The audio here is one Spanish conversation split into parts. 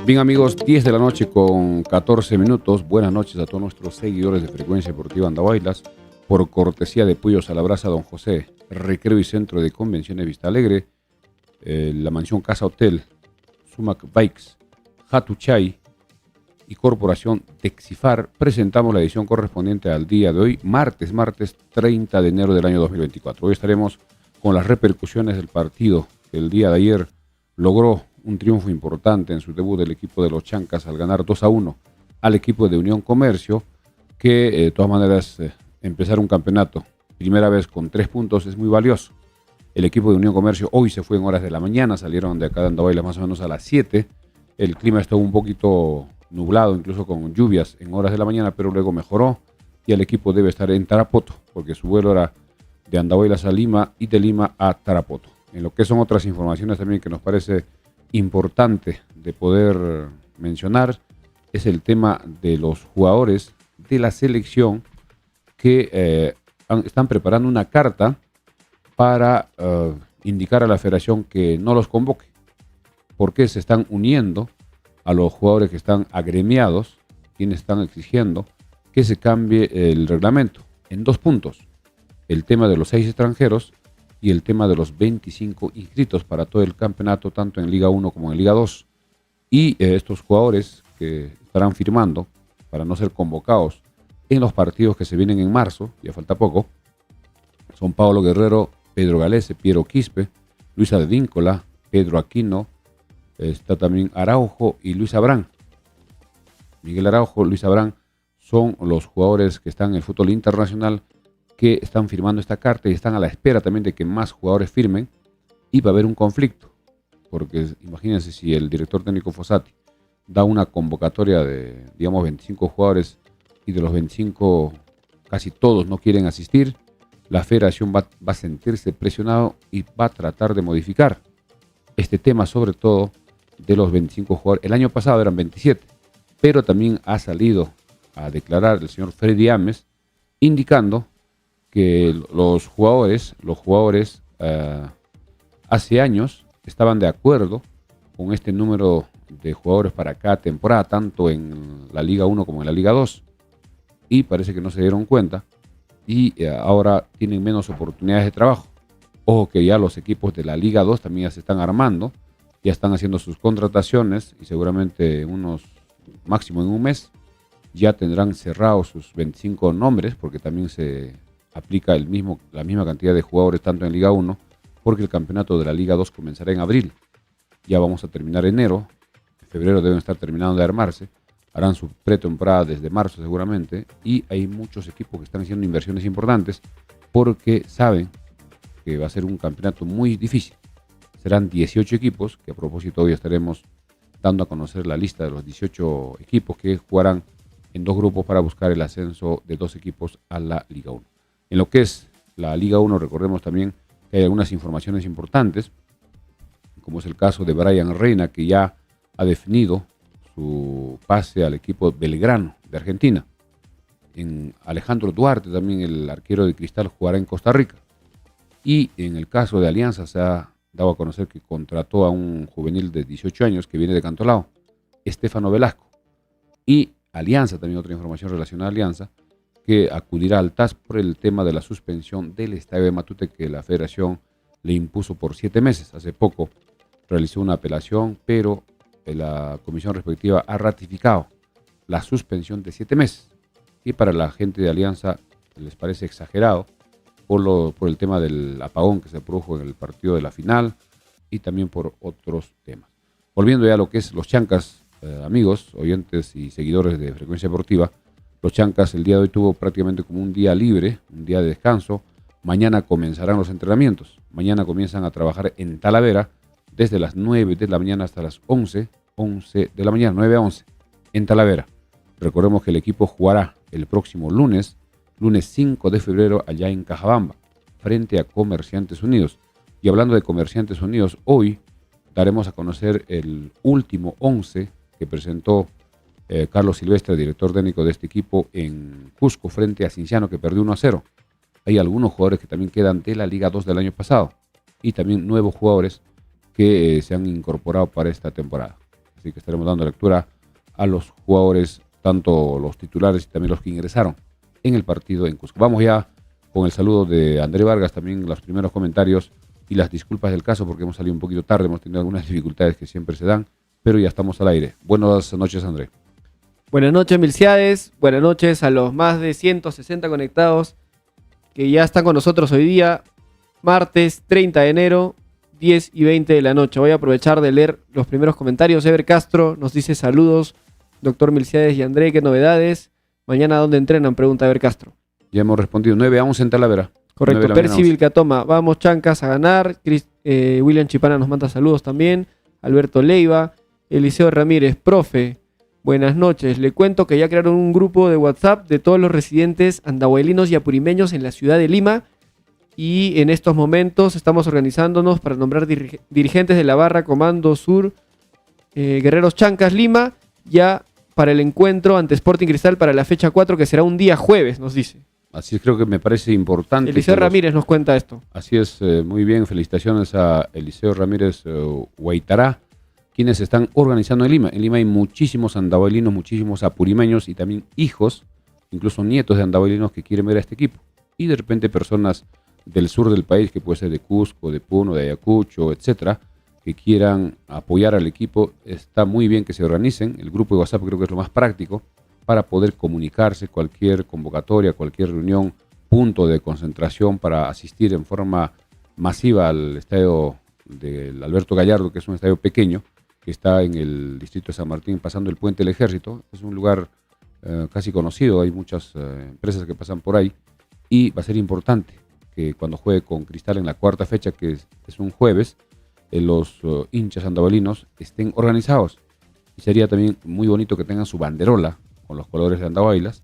Bien amigos, 10 de la noche con 14 minutos. Buenas noches a todos nuestros seguidores de Frecuencia Deportiva Andahuaylas. Por cortesía de Puyos a la Brasa Don José, Recreo y Centro de Convenciones Vista Alegre, la Mansión Casa Hotel, Sumac Bikes, Hatuchay y Corporación Texifar, presentamos la edición correspondiente al día de hoy, martes 30 de enero del año 2024. Hoy estaremos con las repercusiones del partido que el día de ayer logró un triunfo importante en su debut del equipo de los Chancas al ganar 2-1 al equipo de Unión Comercio, que de todas maneras empezar un campeonato primera vez con 3 puntos es muy valioso. El equipo de Unión Comercio hoy se fue en horas de la mañana, salieron de acá de Andahuaylas más o menos a las 7. El clima estuvo un poquito nublado, incluso con lluvias en horas de la mañana, pero luego mejoró y el equipo debe estar en Tarapoto, porque su vuelo era de Andahuaylas a Lima y de Lima a Tarapoto. En lo que son otras informaciones también que nos parece importante de poder mencionar, es el tema de los jugadores de la selección que están preparando una carta para indicar a la federación que no los convoque, porque se están uniendo a los jugadores que están agremiados, quienes están exigiendo que se cambie el reglamento en 2 puntos: el tema de los 6 extranjeros y el tema de los 25 inscritos para todo el campeonato, tanto en Liga 1 como en Liga 2. Y estos jugadores que estarán firmando para no ser convocados en los partidos que se vienen en marzo, ya falta poco, son Pablo Guerrero, Pedro Galese, Piero Quispe, Luis Advíncola, Pedro Aquino, está también Araujo y Luis Abrán. Miguel Araujo, Luis Abrán son los jugadores que están en el fútbol internacional que están firmando esta carta y están a la espera también de que más jugadores firmen, y va a haber un conflicto, porque imagínense si el director técnico Fossati da una convocatoria de, digamos, 25 jugadores y de los 25 casi todos no quieren asistir, la federación va a sentirse presionado y va a tratar de modificar este tema, sobre todo de los 25 jugadores. El año pasado eran 27, pero también ha salido a declarar el señor Freddy Ames indicando que los jugadores hace años estaban de acuerdo con este número de jugadores para cada temporada, tanto en la Liga 1 como en la Liga 2, y parece que no se dieron cuenta y ahora tienen menos oportunidades de trabajo. Ojo que ya los equipos de la Liga 2 también ya se están armando, ya están haciendo sus contrataciones y seguramente máximo en un mes ya tendrán cerrados sus 25 nombres, porque también se aplica la misma cantidad de jugadores tanto en Liga 1, porque el campeonato de la Liga 2 comenzará en abril. Ya vamos a terminar enero, en febrero deben estar terminando de armarse, harán su pretemporada desde marzo seguramente, y hay muchos equipos que están haciendo inversiones importantes porque saben que va a ser un campeonato muy difícil. Serán 18 equipos, que a propósito hoy estaremos dando a conocer la lista de los 18 equipos que jugarán en 2 grupos para buscar el ascenso de 2 equipos a la Liga 1. En lo que es la Liga 1, recordemos también que hay algunas informaciones importantes, como es el caso de Brian Reina, que ya ha definido su pase al equipo Belgrano de Argentina. En Alejandro Duarte, también el arquero de Cristal, jugará en Costa Rica. Y en el caso de Alianza se ha dado a conocer que contrató a un juvenil de 18 años que viene de Cantolao, Estefano Velasco. Y Alianza, también otra información relacionada a Alianza, que acudirá al TAS por el tema de la suspensión del estadio de Matute que la federación le impuso por 7 meses. Hace poco realizó una apelación, pero la comisión respectiva ha ratificado la suspensión de 7 meses. Y para la gente de Alianza les parece exagerado por el tema del apagón que se produjo en el partido de la final y también por otros temas. Volviendo ya a lo que es los Chancas, amigos, oyentes y seguidores de Frecuencia Deportiva, los Chancas el día de hoy tuvo prácticamente como un día libre, un día de descanso. Mañana comenzarán los entrenamientos. Mañana comienzan a trabajar en Talavera desde las 9 de la mañana hasta las 11 de la mañana, 9 a 11, en Talavera. Recordemos que el equipo jugará el próximo lunes 5 de febrero, allá en Cajabamba, frente a Comerciantes Unidos. Y hablando de Comerciantes Unidos, hoy daremos a conocer el último 11 que presentó Carlos Silvestre, director técnico de este equipo, en Cusco, frente a Cinciano, que perdió 1-0. Hay algunos jugadores que también quedan de la Liga 2 del año pasado y también nuevos jugadores que se han incorporado para esta temporada. así que estaremos dando lectura a los jugadores, tanto los titulares y también los que ingresaron en el partido en Cusco. Vamos ya con el saludo de André Vargas, también los primeros comentarios y las disculpas del caso porque hemos salido un poquito tarde, hemos tenido algunas dificultades que siempre se dan, pero ya estamos al aire. Buenas noches, André. Buenas noches, Milciades. Buenas noches a los más de 160 conectados que ya están con nosotros hoy día, martes 30 de enero, 10 y 20 de la noche. Voy a aprovechar de leer los primeros comentarios. Ever Castro nos dice saludos, doctor Milciades y André, ¿qué novedades? Mañana, ¿dónde entrenan? Pregunta Ever Castro. Ya hemos respondido, 9 a 11 en Talavera. Correcto, Percy Vilcatoma, vamos Chancas a ganar. William Chipana nos manda saludos también. Alberto Leiva, Eliseo Ramírez, profe, buenas noches. Le cuento que ya crearon un grupo de WhatsApp de todos los residentes andahuaylinos y apurimeños en la ciudad de Lima. Y en estos momentos estamos organizándonos para nombrar dirigentes de la barra Comando Sur, Guerreros Chancas Lima, ya para el encuentro ante Sporting Cristal para la fecha 4, que será un día jueves, nos dice. Así es, creo que me parece importante. Eliseo Ramírez nos cuenta esto. Así es, muy bien, felicitaciones a Eliseo Ramírez Huaytará, quienes están organizando en Lima. En Lima hay muchísimos andahuaylinos, muchísimos apurimeños y también hijos, incluso nietos de andahuaylinos que quieren ver a este equipo. Y de repente personas del sur del país, que puede ser de Cusco, de Puno, de Ayacucho, etcétera, que quieran apoyar al equipo. Está muy bien que se organicen. El grupo de WhatsApp creo que es lo más práctico para poder comunicarse, cualquier convocatoria, cualquier reunión, punto de concentración para asistir en forma masiva al estadio del Alberto Gallardo, que es un estadio pequeño, que está en el distrito de San Martín, pasando el Puente del Ejército. Es un lugar casi conocido, hay muchas empresas que pasan por ahí, y va a ser importante que cuando juegue con Cristal en la cuarta fecha, que es un jueves, los hinchas andahuaylinos estén organizados. Y sería también muy bonito que tengan su banderola con los colores de Andahuaylas,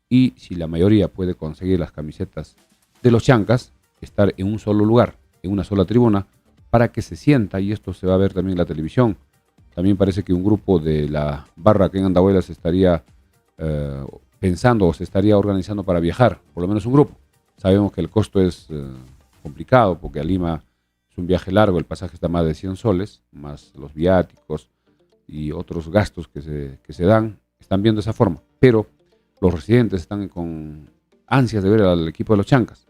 y si la mayoría puede conseguir las camisetas de los Chancas, estar en un solo lugar, en una sola tribuna, para que se sienta, y esto se va a ver también en la televisión. También parece que un grupo de la barra que en Andahuaylas estaría pensando o se estaría organizando para viajar, por lo menos un grupo. Sabemos que el costo es complicado porque a Lima es un viaje largo, el pasaje está más de 100 soles, más los viáticos y otros gastos que se dan. Están viendo esa forma, pero los residentes están con ansias de ver al equipo de los Chancas,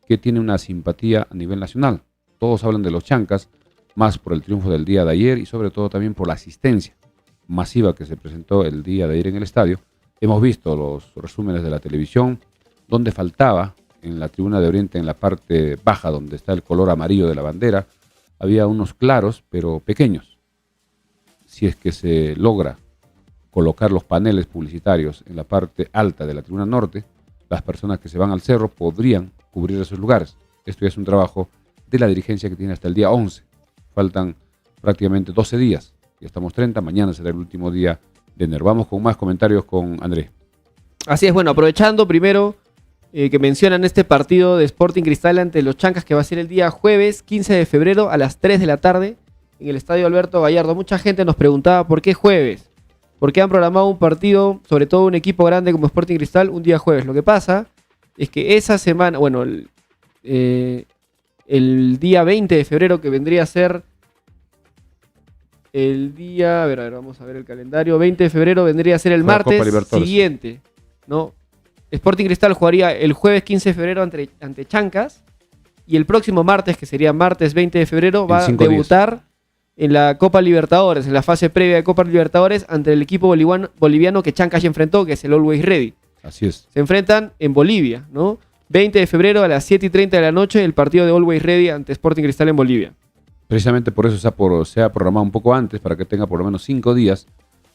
que tiene una simpatía a nivel nacional. Todos hablan de los Chancas, más por el triunfo del día de ayer y sobre todo también por la asistencia masiva que se presentó el día de ayer en el estadio. Hemos visto los resúmenes de la televisión, donde faltaba en la tribuna de Oriente, en la parte baja, donde está el color amarillo de la bandera, había unos claros, pero pequeños. Si es que se logra colocar los paneles publicitarios en la parte alta de la tribuna norte, las personas que se van al cerro podrían cubrir esos lugares. Esto ya es un trabajo de la dirigencia que tiene hasta el día 11. Faltan prácticamente 12 días. Ya estamos 30, mañana será el último día de enero. Vamos con más comentarios con André. Así es, bueno, aprovechando primero que mencionan este partido de Sporting Cristal ante los Chancas, que va a ser el día jueves 15 de febrero a las 3 de la tarde en el estadio Alberto Gallardo. Mucha gente nos preguntaba por qué jueves. ¿Por qué han programado un partido, sobre todo un equipo grande como Sporting Cristal, un día jueves? Lo que pasa es que esa semana, bueno, el día 20 de febrero, que vendría a ser el día, a ver, vamos a ver el calendario, 20 de febrero vendría a ser el martes siguiente, ¿no? Sporting Cristal jugaría el jueves 15 de febrero ante Chancas, y el próximo martes, que sería martes 20 de febrero, va a debutar en la Copa Libertadores, en la fase previa de Copa Libertadores, ante el equipo boliviano que Chancas ya enfrentó, que es el Always Ready. Así es. Se enfrentan en Bolivia, ¿no? 20 de febrero a las 7:30 de la noche, el partido de Always Ready ante Sporting Cristal en Bolivia. Precisamente por eso se ha programado un poco antes, para que tenga por lo menos 5 días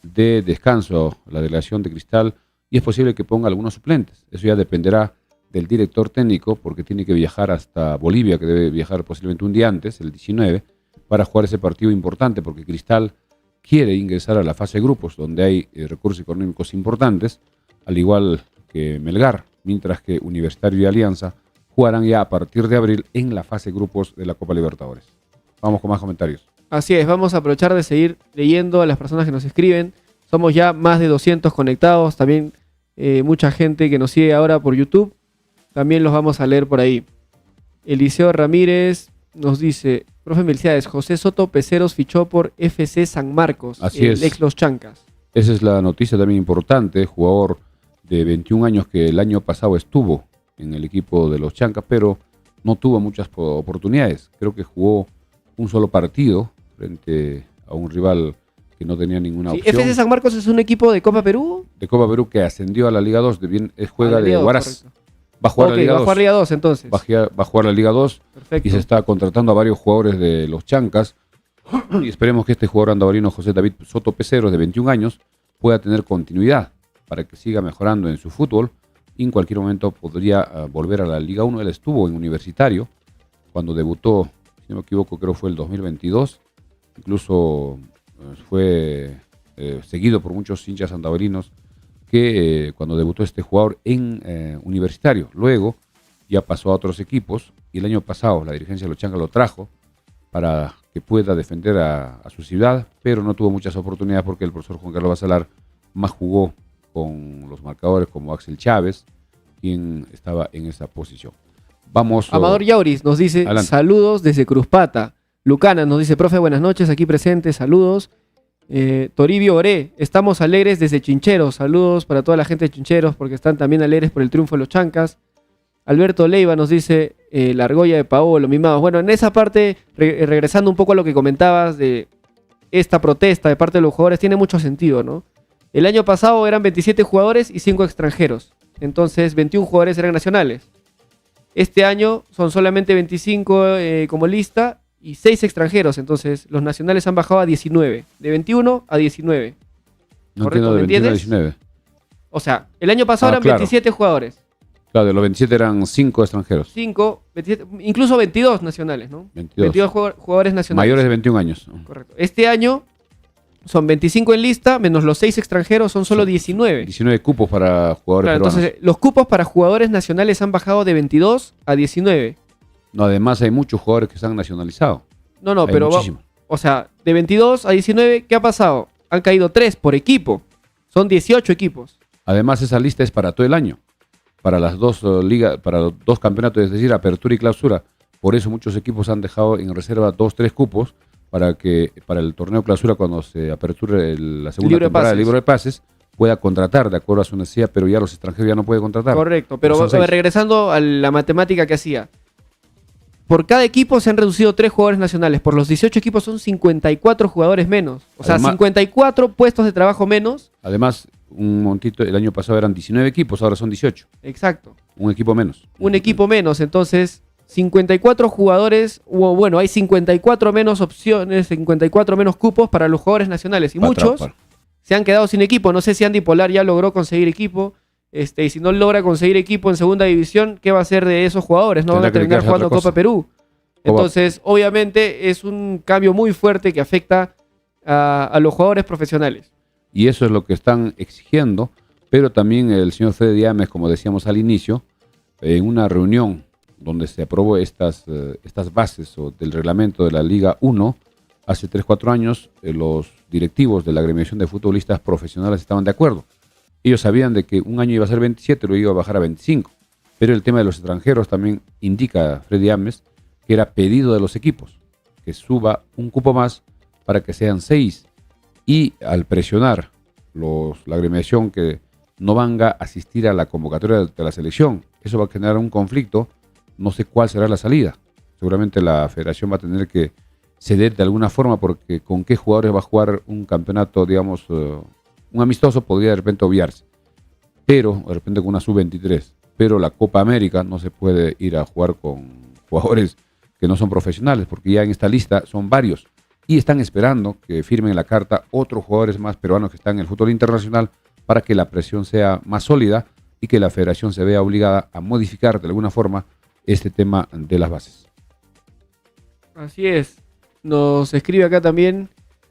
de descanso la delegación de Cristal, y es posible que ponga algunos suplentes. Eso ya dependerá del director técnico, porque tiene que viajar hasta Bolivia, que debe viajar posiblemente un día antes, el 19, para jugar ese partido importante, porque Cristal quiere ingresar a la fase de grupos, donde hay recursos económicos importantes, al igual que Melgar, mientras que Universitario y Alianza jugarán ya a partir de abril en la fase de grupos de la Copa Libertadores. Vamos con más comentarios. Así es, vamos a aprovechar de seguir leyendo a las personas que nos escriben. Somos ya más de 200 conectados, también mucha gente que nos sigue ahora por YouTube. También los vamos a leer por ahí. Eliseo Ramírez nos dice, Profe Melciades, José Soto Peceros fichó por FC San Marcos, Así es. ex Los Chancas. Esa es la noticia también importante, jugador de 21 años que el año pasado estuvo en el equipo de los Chancas, pero no tuvo muchas oportunidades. Creo que jugó un solo partido frente a un rival que no tenía ninguna Sí, opción. FC San Marcos es un equipo de Copa Perú. De Copa Perú que ascendió a la Liga 2, juega Ah, la de Liga 2, Huaraz. correcto. Va a jugar Ok, la Liga va a 2. jugar Liga 2 entonces. Va a jugar la Liga 2 Perfecto. y se está contratando a varios jugadores de los Chancas. Y esperemos que este jugador andabarino, José David Soto Peceros, de 21 años, pueda tener continuidad para que siga mejorando en su fútbol. Y en cualquier momento podría volver a la Liga 1. Él estuvo en Universitario cuando debutó, si no me equivoco, creo fue el 2022. Incluso fue seguido por muchos hinchas andaverinos que cuando debutó este jugador en Universitario. Luego ya pasó a otros equipos y el año pasado la dirigencia de los Chancas lo trajo para que pueda defender a su ciudad, pero no tuvo muchas oportunidades porque el profesor Juan Carlos Basalar más jugó con los marcadores como Axel Chávez, quien estaba en esa posición. Vamos. Amador Yauris nos dice Adelante. saludos desde Cruzpata. Lucana nos dice, profe, buenas noches, aquí presente, saludos. Toribio Oré, estamos alegres desde Chincheros, saludos para toda la gente de Chincheros porque están también alegres por el triunfo de los Chancas. Alberto Leiva nos dice, la argolla de Paolo, mimados. Bueno, en esa parte, regresando un poco a lo que comentabas de esta protesta de parte de los jugadores, tiene mucho sentido, ¿no? El año pasado eran 27 jugadores y 5 extranjeros, entonces 21 jugadores eran nacionales. Este año son solamente 25 como lista y 6 extranjeros, entonces los nacionales han bajado a 19, de 21 a 19. No ¿correcto? entiendo de ¿Me 21 a entiendes? 19. O sea, el año pasado eran claro. 27 jugadores, Claro, de los 27 eran 5 extranjeros. 5, 27, incluso 22 nacionales, ¿no? 22. Jugadores nacionales. Mayores de 21 años. Correcto. Este año son 25 en lista, menos los 6 extranjeros, son solo 19. 19 cupos para jugadores Claro, peruanos. entonces los cupos para jugadores nacionales han bajado de 22 a 19. No, además hay muchos jugadores que se han nacionalizado. No, Hay pero muchísimos. o sea, de 22 a 19, ¿qué ha pasado? Han caído 3 por equipo. Son 18 equipos. Además, esa lista es para todo el año. Para las dos ligas, para los dos campeonatos, es decir, apertura y clausura. Por eso muchos equipos han dejado en reserva 2-3 cupos para que para el torneo clausura, cuando se aperture la segunda Libro de temporada del pases. libro de pases, pueda contratar de acuerdo a su necesidad, pero ya los extranjeros ya no pueden contratar. Correcto, pero Son 6. regresando a la matemática que hacía. Por cada equipo se han reducido 3 jugadores nacionales. Por los 18 equipos son 54 jugadores menos. O sea, Además- 54 puestos de trabajo menos. Además, un montito, el año pasado eran 19 equipos, ahora son 18. Exacto. Un equipo menos. Un equipo menos. Entonces, 54 jugadores, o bueno, hay 54 menos opciones, 54 menos cupos para los jugadores nacionales. Y Pa' muchos atrapar. se han quedado sin equipo. No sé si Andy Polar ya logró conseguir equipo. Y si no logra conseguir equipo en segunda división, ¿qué va a hacer de esos jugadores? No van Tendrá a que terminar dedicarse a jugando otra Copa cosa. Perú. Entonces, obviamente, es un cambio muy fuerte que afecta a los jugadores profesionales. Y eso es lo que están exigiendo, pero también el señor Fede Diames, como decíamos al inicio, en una reunión donde se aprobó estas bases del reglamento de la Liga 1, hace 3-4 años, los directivos de la agremiación de futbolistas profesionales estaban de acuerdo. Ellos sabían de que un año iba a ser 27, luego iba a bajar a 25, pero el tema de los extranjeros también indica Freddy Ames que era pedido de los equipos, que suba un cupo más para que sean 6. Y al presionar la agremiación que no van a asistir a la convocatoria de la selección, eso va a generar un conflicto. No sé cuál será la salida. Seguramente la federación va a tener que ceder de alguna forma, porque con qué jugadores va a jugar un campeonato, digamos, un amistoso podría de repente obviarse, pero de repente con una sub-23. Pero la Copa América no se puede ir a jugar con jugadores que no son profesionales, porque ya en esta lista son varios. Y están esperando que firmen la carta otros jugadores más peruanos que están en el fútbol internacional para que la presión sea más sólida y que la federación se vea obligada a modificar de alguna forma este tema de las bases. Así es. Nos escribe acá también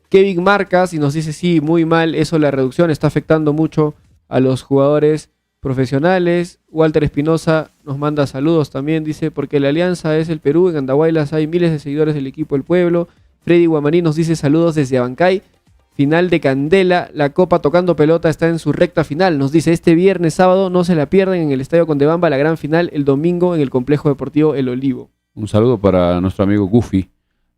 Kevin Marcas y nos dice, sí, muy mal, eso la reducción está afectando mucho a los jugadores profesionales. Walter Espinosa nos manda saludos también, dice, porque la alianza es el Perú, en Andahuaylas hay miles de seguidores del equipo del pueblo. Freddy Guamaní nos dice saludos desde Abancay. Final de Candela, la Copa Tocando Pelota está en su recta final. Nos dice, este viernes, sábado, no se la pierden en el Estadio Condebamba, la gran final el domingo en el Complejo Deportivo El Olivo. Un saludo para nuestro amigo Goofy,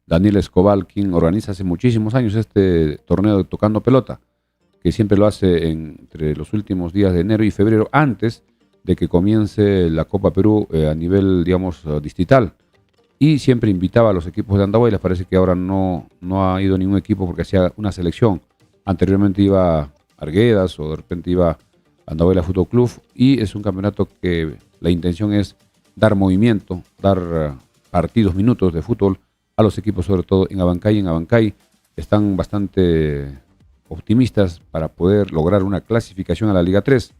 Daniel Escobar, quien organiza hace muchísimos años este torneo de Tocando Pelota, que siempre lo hace entre los últimos días de enero y febrero, antes de que comience la Copa Perú a nivel, digamos, distrital. Y siempre invitaba a los equipos de Andahuaylas. Parece que ahora no ha ido ningún equipo porque hacía una selección. Anteriormente iba Arguedas o de repente iba Andahuaylas Fútbol Club. Y es un campeonato que la intención es dar movimiento, dar partidos, minutos de fútbol a los equipos, sobre todo en Abancay. En Abancay están bastante optimistas para poder lograr una clasificación a la Liga 3.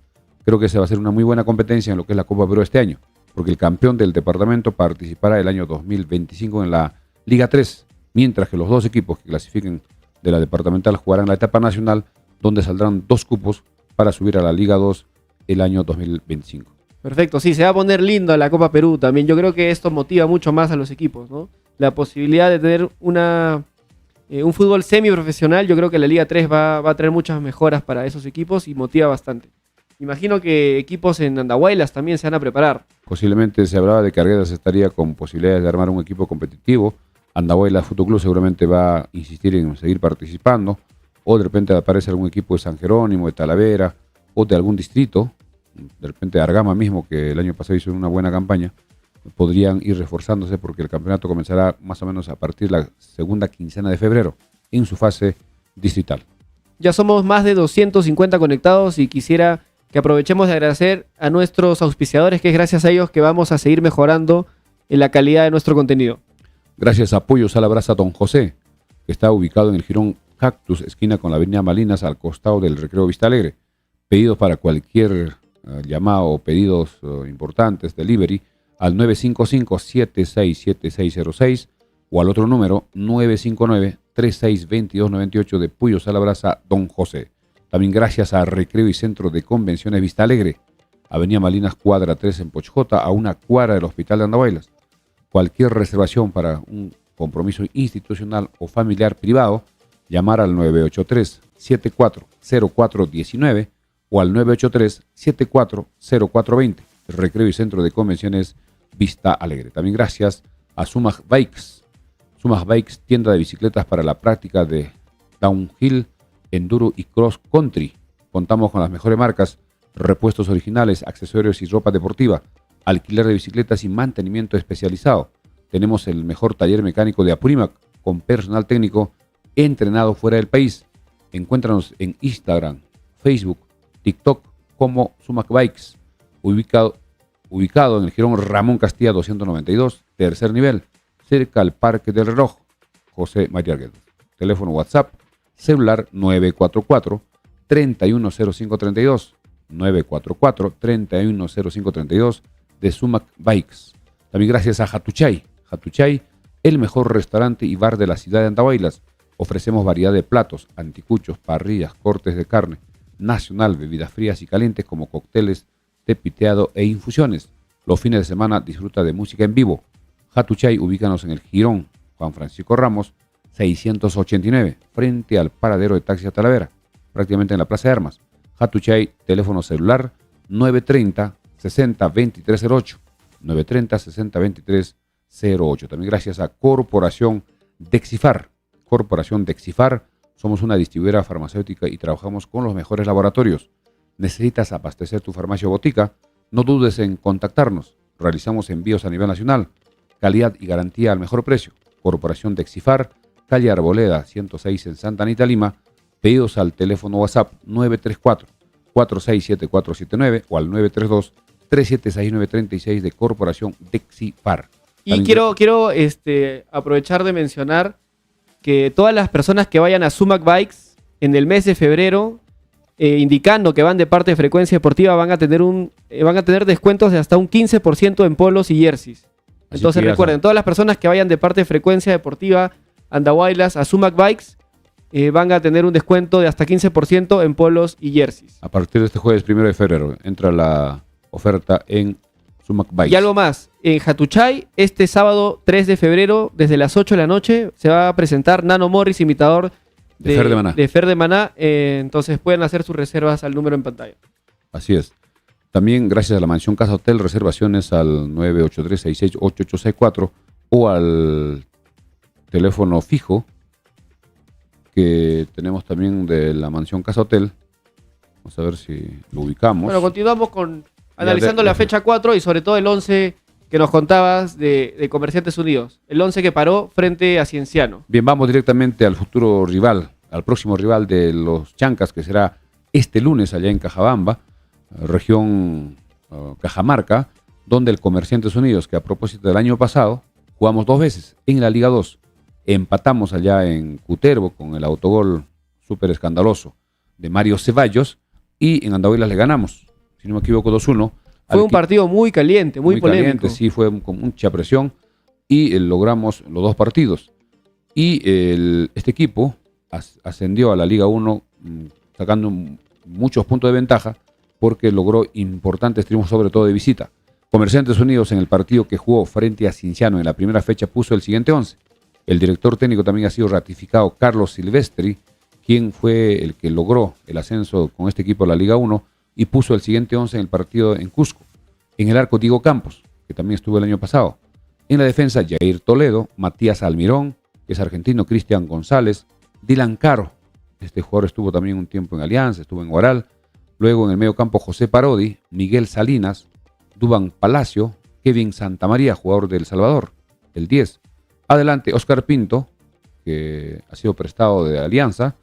Creo que esa va a ser una muy buena competencia en lo que es la Copa Perú este año, porque el campeón del departamento participará el año 2025 en la Liga 3, mientras que los dos equipos que clasifiquen de la departamental jugarán la etapa nacional, donde saldrán 2 cupos para subir a la Liga 2 el año 2025. Perfecto, sí, se va a poner lindo la Copa Perú también. Yo creo que esto motiva mucho más a los equipos, ¿no? La posibilidad de tener un fútbol semiprofesional, yo creo que la Liga 3 va a traer muchas mejoras para esos equipos y motiva bastante. Imagino que equipos en Andahuaylas también se van a preparar. Posiblemente se hablaba de que Arguedas estaría con posibilidades de armar un equipo competitivo. Andahuaylas Fútbol Club seguramente va a insistir en seguir participando, o de repente aparece algún equipo de San Jerónimo, de Talavera, o de algún distrito, de repente Argama mismo, que el año pasado hizo una buena campaña. Podrían ir reforzándose porque el campeonato comenzará más o menos a partir de la segunda quincena de febrero en su fase distrital. Ya somos más de 250 conectados y quisiera que aprovechemos de agradecer a nuestros auspiciadores, que es gracias a ellos que vamos a seguir mejorando en la calidad de nuestro contenido. Gracias a Pollos a la Brasa Don José, que está ubicado en el Jirón Cactus, esquina con la avenida Malinas, al costado del Recreo Vista Alegre. Pedidos para cualquier llamado o pedidos importantes, delivery, al 955-767606 o al otro número 959-362298 de Pollos a la Brasa Don José. También gracias a Recreo y Centro de Convenciones Vista Alegre, avenida Malinas, cuadra 3 en Pochjota, a una cuadra del Hospital de Andahuaylas. Cualquier reservación para un compromiso institucional o familiar privado, llamar al 983-740419 o al 983-740420. Recreo y Centro de Convenciones Vista Alegre. También gracias a Sumag Bikes. Sumag Bikes, tienda de bicicletas para la práctica de downhill, enduro y cross country. Contamos con las mejores marcas, repuestos originales, accesorios y ropa deportiva, alquiler de bicicletas y mantenimiento especializado. Tenemos el mejor taller mecánico de Apurímac, con personal técnico entrenado fuera del país. Encuéntranos en Instagram, Facebook, TikTok como Sumac Bikes, ubicado en el Jirón Ramón Castilla 292, tercer nivel, cerca al Parque del Reloj, José María Arguedas. Teléfono WhatsApp, celular 944-310532, 944-310532 de Sumac Bikes. También gracias a Hatuchay. Hatuchay, el mejor restaurante y bar de la ciudad de Andahuaylas. Ofrecemos variedad de platos, anticuchos, parrillas, cortes de carne nacional, bebidas frías y calientes como cócteles, té piteado e infusiones. Los fines de semana disfruta de música en vivo. Hatuchay, ubícanos en el Jirón Juan Francisco Ramos 689, frente al paradero de taxi a Talavera, prácticamente en la Plaza de Armas. Hatuchay, teléfono celular 930-60-2308, 930-60-2308. También gracias a Corporación Dexifar. Corporación Dexifar, somos una distribuidora farmacéutica y trabajamos con los mejores laboratorios. ¿Necesitas abastecer tu farmacia o botica? No dudes en contactarnos. Realizamos envíos a nivel nacional. Calidad y garantía al mejor precio. Corporación Dexifar, calle Arboleda 106 en Santa Anita, Lima. Pedidos al teléfono WhatsApp 934-467479 o al 932-376936 de Corporación Dexifar. Y quiero aprovechar de mencionar que todas las personas que vayan a Sumac Bikes en el mes de febrero, indicando que van de parte de Frecuencia Deportiva, van a tener descuentos de hasta un 15% en polos y jerseys. Entonces recuerden, todas las personas que vayan de parte de Frecuencia Deportiva, Andahuaylas, a Sumac Bikes, van a tener un descuento de hasta 15% en polos y jerseys. A partir de este jueves 1 de febrero entra la oferta en Sumac Bikes. Y algo más, en Hatuchay, este sábado 3 de febrero, desde las 8 de la noche, se va a presentar Nano Morris, imitador de Fer de Maná. Entonces pueden hacer sus reservas al número en pantalla. Así es. También gracias a la Mansión Casa Hotel, reservaciones al 983-668864 o al teléfono fijo que tenemos también de la mansión Casa Hotel. Vamos a ver si lo ubicamos. Bueno, continuamos analizando la fecha 4 y sobre todo el 11 que nos contabas de Comerciantes Unidos. El 11 que paró frente a Cienciano. Bien, vamos directamente al futuro rival, al próximo rival de los Chancas, que será este lunes allá en Cajabamba, región Cajamarca, donde el Comerciantes Unidos, que a propósito del año pasado, jugamos 2 veces en la Liga 2. Empatamos allá en Cutervo con el autogol súper escandaloso de Mario Ceballos y en Andahuaylas le ganamos, si no me equivoco, 2-1. Fue un partido muy caliente, muy polémico. Caliente, sí, fue con mucha presión y logramos los 2 partidos. Y este equipo ascendió a la Liga 1 sacando muchos puntos de ventaja porque logró importantes triunfos, sobre todo de visita. Comerciantes Unidos en el partido que jugó frente a Cienciano en la primera fecha puso el siguiente 11. El director técnico también ha sido ratificado, Carlos Silvestri, quien fue el que logró el ascenso con este equipo a la Liga 1 y puso el siguiente 11 en el partido en Cusco. En el arco, Diego Campos, que también estuvo el año pasado. En la defensa, Jair Toledo, Matías Almirón, que es argentino, Cristian González, Dylan Caro. Este jugador estuvo también un tiempo en Alianza, estuvo en Guaral. Luego en el medio campo, José Parodi, Miguel Salinas, Dubán Palacio, Kevin Santamaría, jugador de El Salvador, el 10. Adelante, Oscar Pinto, que ha sido prestado de Alianza,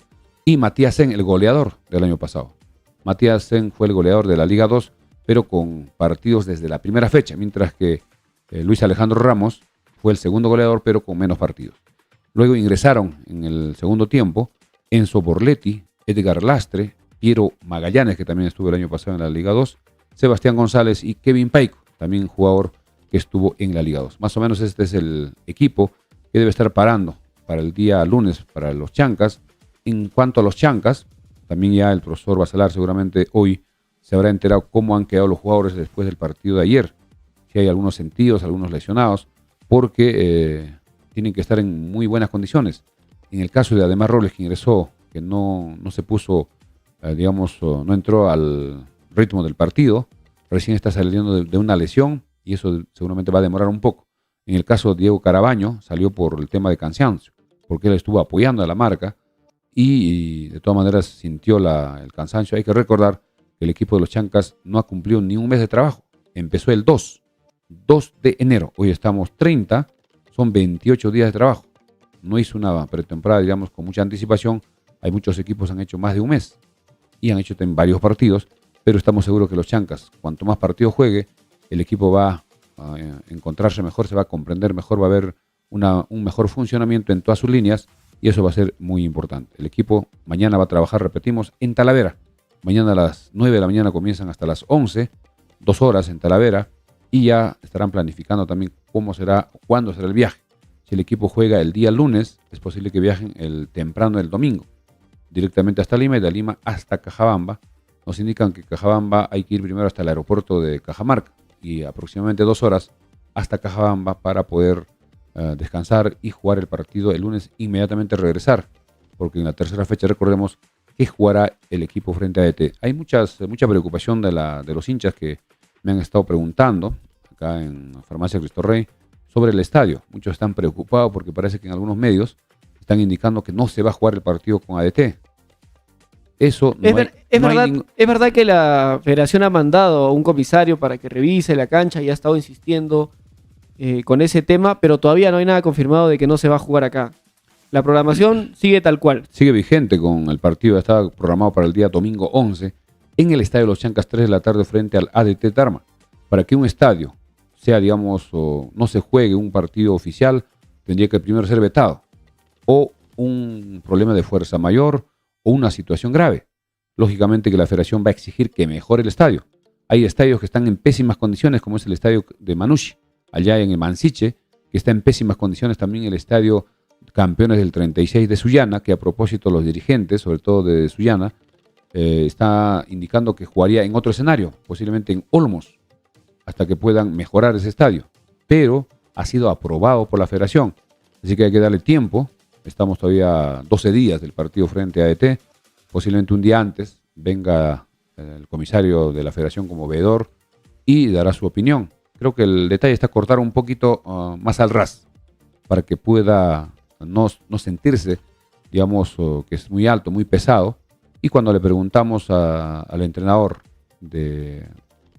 y Matías Sen, el goleador del año pasado. Matías Sen fue el goleador de la Liga 2, pero con partidos desde la primera fecha, mientras que Luis Alejandro Ramos fue el segundo goleador, pero con menos partidos. Luego ingresaron en el segundo tiempo Enzo Borletti, Edgar Lastre, Piero Magallanes, que también estuvo el año pasado en la Liga 2, Sebastián González y Kevin Paico, también jugador que estuvo en la Liga 2. Más o menos este es el equipo que debe estar parando para el día lunes para los Chancas. En cuanto a los Chancas, también ya el profesor Bacelar seguramente hoy se habrá enterado cómo han quedado los jugadores después del partido de ayer. Si hay algunos sentidos, algunos lesionados, porque tienen que estar en muy buenas condiciones. En el caso de Ademar Robles, que ingresó, que no se puso, no entró al ritmo del partido, recién está saliendo de una lesión y eso seguramente va a demorar un poco. En el caso de Diego Carabaño, salió por el tema de cansancio, porque él estuvo apoyando a la marca y de todas maneras sintió el cansancio. Hay que recordar que el equipo de los Chancas no ha cumplido ni un mes de trabajo. Empezó el 2 de enero. Hoy estamos 30, son 28 días de trabajo. No hizo una pretemporada, digamos, con mucha anticipación. Hay muchos equipos que han hecho más de un mes y han hecho varios partidos, pero estamos seguros que los Chancas, cuanto más partidos juegue, el equipo va a encontrarse mejor, se va a comprender mejor, va a haber un mejor funcionamiento en todas sus líneas y eso va a ser muy importante. El equipo mañana va a trabajar, repetimos, en Talavera. Mañana a las 9 de la mañana comienzan hasta las 11, 2 horas en Talavera, y ya estarán planificando también cómo será, cuándo será el viaje. Si el equipo juega el día lunes, es posible que viajen temprano el domingo, directamente hasta Lima y de Lima hasta Cajabamba. Nos indican que Cajabamba hay que ir primero hasta el aeropuerto de Cajamarca y aproximadamente 2 horas hasta Cajabamba para poder descansar y jugar el partido el lunes, inmediatamente regresar, porque en la tercera fecha recordemos que jugará el equipo frente a ADT. Hay mucha preocupación de los hinchas que me han estado preguntando acá en la Farmacia Cristo Rey sobre el estadio. Muchos están preocupados porque parece que en algunos medios están indicando que no se va a jugar el partido con ADT. Eso es verdad que la federación ha mandado a un comisario para que revise la cancha y ha estado insistiendo con ese tema, pero todavía no hay nada confirmado de que no se va a jugar acá. La programación sigue tal cual. Sigue vigente con el partido, estaba programado para el día domingo 11 en el Estadio Los Chancas, 3 de la tarde frente al ADT Tarma. Para que un estadio sea, digamos, o no se juegue un partido oficial, tendría que primero ser vetado, o un problema de fuerza mayor, o una situación grave. Lógicamente que la federación va a exigir que mejore el estadio. Hay estadios que están en pésimas condiciones, como es el estadio de Manucci, allá en el Mansiche, que está en pésimas condiciones. También el estadio Campeones del 36 de Sullana, que a propósito los dirigentes, sobre todo de Sullana, está indicando que jugaría en otro escenario, posiblemente en Olmos, hasta que puedan mejorar ese estadio. Pero ha sido aprobado por la federación, así que hay que darle tiempo. Estamos todavía 12 días del partido frente a ADT. Posiblemente un día antes venga el comisario de la federación como veedor y dará su opinión. Creo que el detalle está cortar un poquito más al ras para que pueda no sentirse, digamos, que es muy alto, muy pesado. Y cuando le preguntamos al entrenador del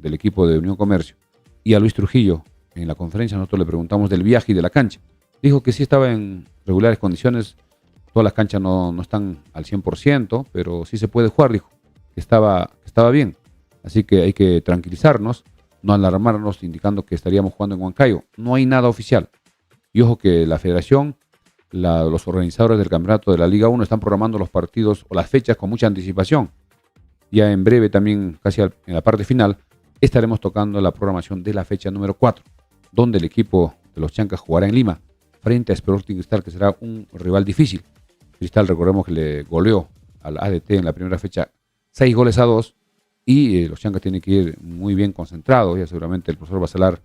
equipo de Unión Comercio y a Luis Trujillo en la conferencia, nosotros le preguntamos del viaje y de la cancha. Dijo que sí estaba en regulares condiciones, todas las canchas no están al 100%, pero sí se puede jugar, dijo, que estaba bien. Así que hay que tranquilizarnos, no alarmarnos, indicando que estaríamos jugando en Huancayo. No hay nada oficial. Y ojo que la federación, los organizadores del campeonato de la Liga 1 están programando los partidos o las fechas con mucha anticipación. Ya en breve también, casi en la parte final, estaremos tocando la programación de la fecha número 4, donde el equipo de los Chancas jugará en Lima, frente a Sporting Cristal, que será un rival difícil. Cristal, recordemos que le goleó al ADT en la primera fecha 6-2, y los Chancas tienen que ir muy bien concentrados. Ya seguramente el profesor Basalar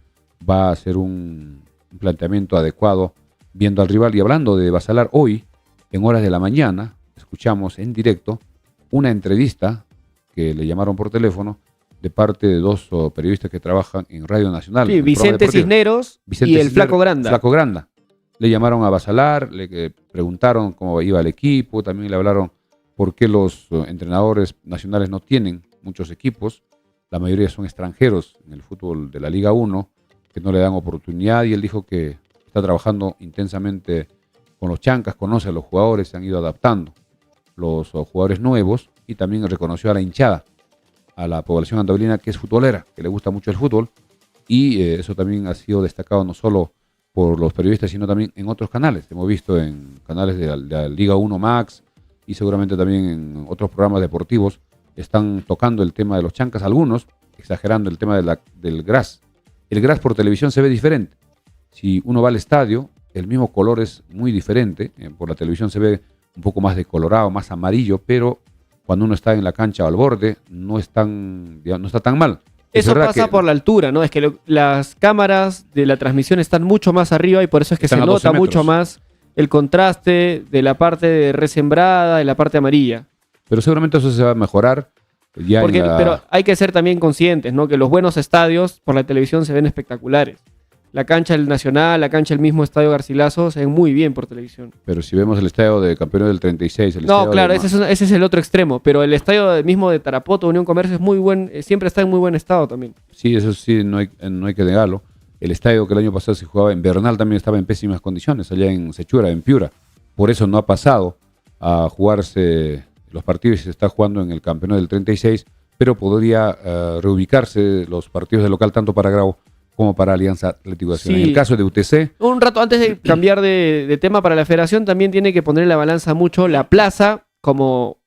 va a hacer un planteamiento adecuado viendo al rival. Y hablando de Basalar, hoy, en horas de la mañana, escuchamos en directo una entrevista que le llamaron por teléfono de parte de dos periodistas que trabajan en Radio Nacional. Sí, Vicente Cisneros y el Flaco Granda. Flaco Granda. Le llamaron a Basalar, le preguntaron cómo iba el equipo, también le hablaron por qué los entrenadores nacionales no tienen muchos equipos. La mayoría son extranjeros en el fútbol de la Liga 1, que no le dan oportunidad, y él dijo que está trabajando intensamente con los Chancas, conoce a los jugadores, se han ido adaptando los jugadores nuevos, y también reconoció a la hinchada, a la población andahuelina, que es futbolera, que le gusta mucho el fútbol, y eso también ha sido destacado no solo por los periodistas, sino también en otros canales. Hemos visto en canales de la Liga 1 Max, y seguramente también en otros programas deportivos están tocando el tema de los Chancas, algunos exagerando el tema del gras. El gras por televisión se ve diferente. Si uno va al estadio, el mismo color es muy diferente. Por la televisión se ve un poco más decolorado, más amarillo, pero cuando uno está en la cancha o al borde, no está tan mal. Eso pasa por la altura, ¿no? Es que las cámaras de la transmisión están mucho más arriba, y por eso es que se nota mucho más el contraste de la parte resembrada, de la parte amarilla. Pero seguramente eso se va a mejorar. Pero hay que ser también conscientes, ¿no? Que los buenos estadios por la televisión se ven espectaculares. La cancha del Nacional, la cancha del mismo Estadio Garcilaso se ven muy bien por televisión. Pero si vemos el estadio de Campeones del 36... No, claro, ese es el otro extremo. Pero el estadio mismo de Tarapoto, Unión Comercio, es muy buen, siempre está en muy buen estado también. Sí, eso sí, no hay que negarlo. El estadio que el año pasado se jugaba en Bernal también estaba en pésimas condiciones, allá en Sechura, en Piura. Por eso no ha pasado a jugarse los partidos y se está jugando en el Campeonato del 36, pero podría reubicarse los partidos de local tanto para Grau como para Alianza Atlético Nacional. Sí. En el caso de UTC... Un rato antes de cambiar de tema para la federación, también tiene que poner en la balanza mucho la plaza como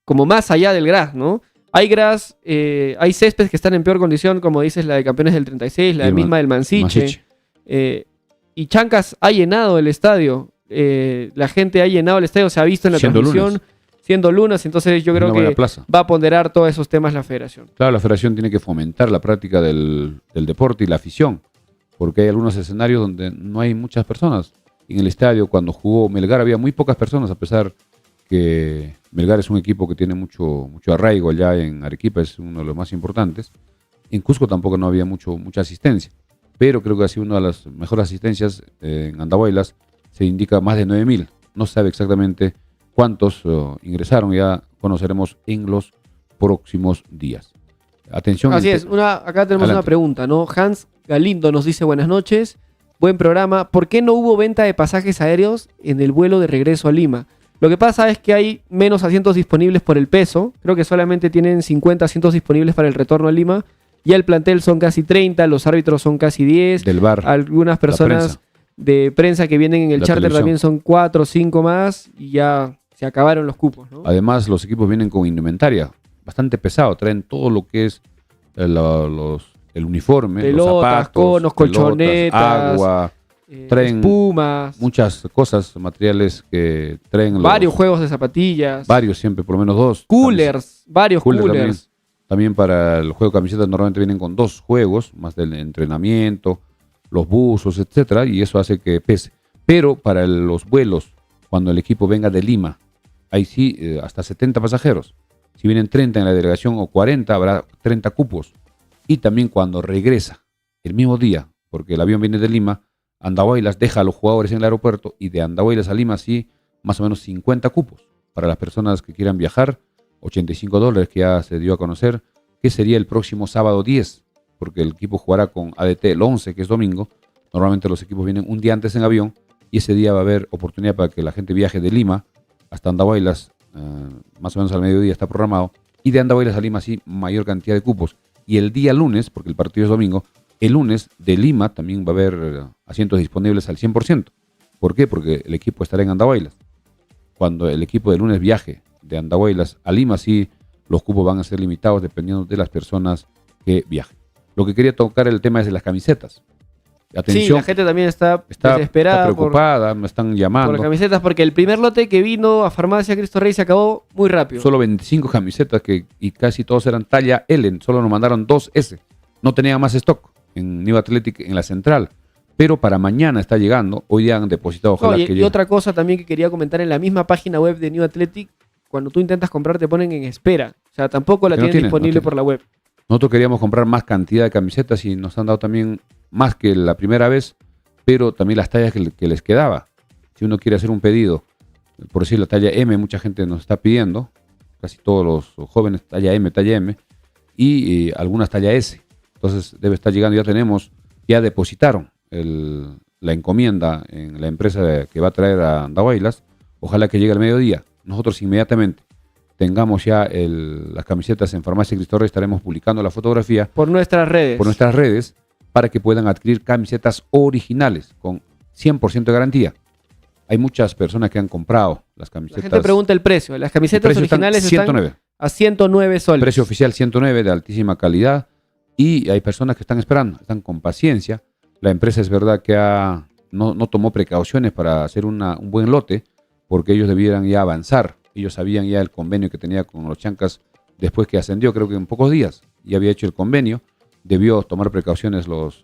más allá del gras, ¿no? Hay gras, hay céspedes que están en peor condición, como dices, la de Campeones del 36, la misma del Mansiche. Y Chancas ha llenado el estadio. La gente ha llenado el estadio, se ha visto en la transmisión. Siendo lunas, entonces yo creo que va a ponderar todos esos temas la federación. Claro, la federación tiene que fomentar la práctica del deporte y la afición, porque hay algunos escenarios donde no hay muchas personas. En el estadio, cuando jugó Melgar, había muy pocas personas, a pesar que Melgar es un equipo que tiene mucho arraigo allá en Arequipa, es uno de los más importantes. En Cusco tampoco no había mucha asistencia, pero creo que ha sido una de las mejores asistencias en Andahuaylas. Se indica más de 9.000, no se sabe exactamente cuántos ingresaron, ya conoceremos en los próximos días. Atención. Así es, acá tenemos una pregunta, ¿no? Hans Galindo nos dice: buenas noches, buen programa. ¿Por qué no hubo venta de pasajes aéreos en el vuelo de regreso a Lima? Lo que pasa es que hay menos asientos disponibles por el peso. Creo que solamente tienen 50 asientos disponibles para el retorno a Lima. Ya el plantel son casi 30, los árbitros son casi 10. Del bar. Algunas personas de prensa que vienen en el charter también son 4 o 5 más, y ya se acabaron los cupos, ¿no? Además, los equipos vienen con indumentaria bastante pesado, traen todo lo que es el uniforme, pelotas, los zapatos, conos, colchonetas, agua, traen espumas, muchas cosas, materiales que traen varios juegos de zapatillas, varios siempre, por lo menos 2. Coolers, varios coolers. También para el juego de camisetas normalmente vienen con 2 juegos, más del entrenamiento, los buzos, etcétera, y eso hace que pese. Pero para los vuelos, cuando el equipo venga de Lima, ahí sí, hasta 70 pasajeros. Si vienen 30 en la delegación o 40, habrá 30 cupos. Y también cuando regresa, el mismo día, porque el avión viene de Lima, Andahuaylas deja a los jugadores en el aeropuerto y de Andahuaylas a Lima sí, más o menos 50 cupos para las personas que quieran viajar, $85 que ya se dio a conocer, que sería el próximo sábado 10, porque el equipo jugará con ADT el 11, que es domingo. Normalmente los equipos vienen un día antes en avión y ese día va a haber oportunidad para que la gente viaje de Lima hasta Andahuaylas, más o menos al mediodía está programado, y de Andahuaylas a Lima sí, mayor cantidad de cupos. Y el día lunes, porque el partido es domingo, el lunes de Lima también va a haber asientos disponibles al 100%. ¿Por qué? Porque el equipo estará en Andahuaylas. Cuando el equipo de lunes viaje de Andahuaylas a Lima, sí, los cupos van a ser limitados dependiendo de las personas que viajen. Lo que quería tocar el tema es de las camisetas. Atención, sí, la gente también está desesperada, está preocupada, me están llamando. por las camisetas, porque el primer lote que vino a Farmacia Cristo Rey se acabó muy rápido. Solo 25 camisetas y casi todos eran talla L, solo nos mandaron 2S. No tenían más stock en New Athletic en la central, pero para mañana está llegando. Hoy ya han depositado, ojalá que llegue. Y otra cosa también que quería comentar, en la misma página web de New Athletic, cuando tú intentas comprar te ponen en espera. O sea, tampoco la tienen disponible por la web. Nosotros queríamos comprar más cantidad de camisetas y nos han dado también más que la primera vez, pero también las tallas que les quedaba. Si uno quiere hacer un pedido, por decir la talla M, mucha gente nos está pidiendo, casi todos los jóvenes talla M, y algunas talla S. Entonces debe estar llegando, ya depositaron la encomienda en la empresa que va a traer a Andahuaylas. Ojalá que llegue al mediodía. Nosotros inmediatamente tengamos ya las camisetas en Farmacia Cristo Rey, estaremos publicando la fotografía por nuestras redes para que puedan adquirir camisetas originales con 100% de garantía. Hay muchas personas que han comprado las camisetas. La gente pregunta el precio. Las camisetas originales están a 109 soles. Precio oficial 109, de altísima calidad. Y hay personas que están esperando, están con paciencia. La empresa es verdad que no tomó precauciones para hacer un buen lote, porque ellos debieran ya avanzar. Ellos sabían ya el convenio que tenía con los Chancas después que ascendió, creo que en pocos días ya había hecho el convenio. Debió tomar precauciones los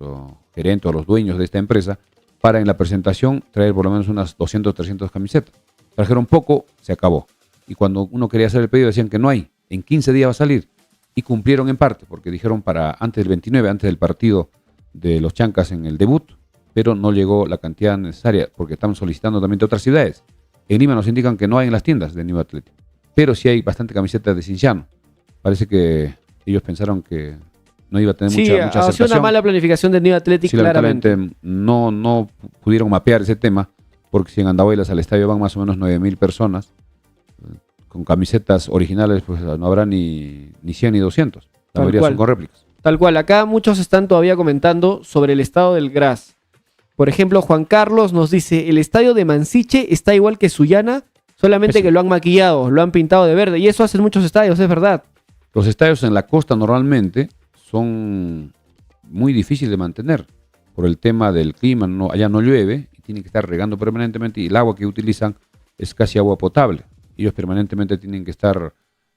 gerentes o los dueños de esta empresa para en la presentación traer por lo menos unas 200 o 300 camisetas. Trajeron poco, se acabó. Y cuando uno quería hacer el pedido decían que no hay, en 15 días va a salir. Y cumplieron en parte, porque dijeron para antes del 29, antes del partido de los Chancas en el debut, pero no llegó la cantidad necesaria, porque están solicitando también de otras ciudades. En Lima nos indican que no hay en las tiendas de New Athletic, pero sí hay bastante camisetas de Cinciano. Parece que ellos pensaron que no iba a tener mucha aceptación. Sí, una mala planificación de New Athletic, claramente. No pudieron mapear ese tema, porque si en Andahuaylas al estadio van más o menos 9.000 personas, con camisetas originales pues no habrá ni 100 ni 200. La mayoría son con réplicas. Tal cual, acá muchos están todavía comentando sobre el estado del Gras. Por ejemplo, Juan Carlos nos dice, el estadio de Mansiche está igual que Sullana, solamente que lo han maquillado, lo han pintado de verde. Y eso hacen muchos estadios, es verdad. Los estadios en la costa normalmente son muy difíciles de mantener por el tema del clima. Allá no llueve y tienen que estar regando permanentemente y el agua que utilizan es casi agua potable. Ellos permanentemente tienen que estar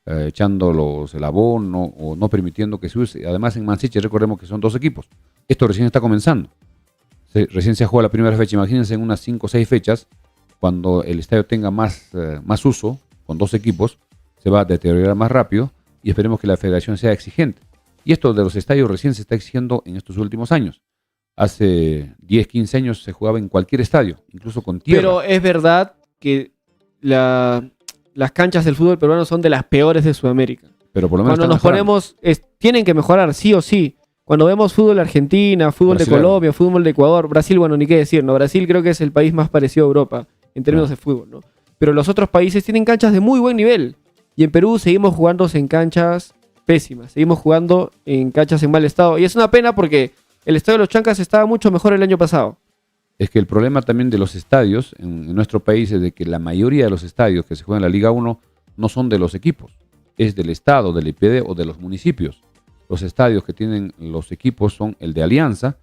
echando el abono o no permitiendo que se use. Además en Mansiche recordemos que son 2 equipos. Esto recién está comenzando. Recién se ha jugado la primera fecha. Imagínense en unas 5 o 6 fechas, cuando el estadio tenga más uso, con 2 equipos, se va a deteriorar más rápido y esperemos que la federación sea exigente. Y esto de los estadios recién se está exigiendo en estos últimos años. Hace 10, 15 años se jugaba en cualquier estadio, incluso con tierra. Pero es verdad que las canchas del fútbol peruano son de las peores de Sudamérica. Pero por lo menos cuando nos ponemos, tienen que mejorar, sí o sí. Cuando vemos fútbol de Argentina, fútbol de Colombia, fútbol de Ecuador, Brasil, bueno, ni qué decir, ¿no? Brasil creo que es el país más parecido a Europa en términos de fútbol, ¿no? Pero los otros países tienen canchas de muy buen nivel. Y en Perú seguimos jugando en canchas pésimas. Seguimos jugando en canchas en mal estado. Y es una pena porque el estadio de los Chancas estaba mucho mejor el año pasado. Es que el problema también de los estadios en nuestro país es de que la mayoría de los estadios que se juegan en la Liga 1 no son de los equipos. Es del Estado, del IPD o de los municipios. Los estadios que tienen los equipos son el de Alianza,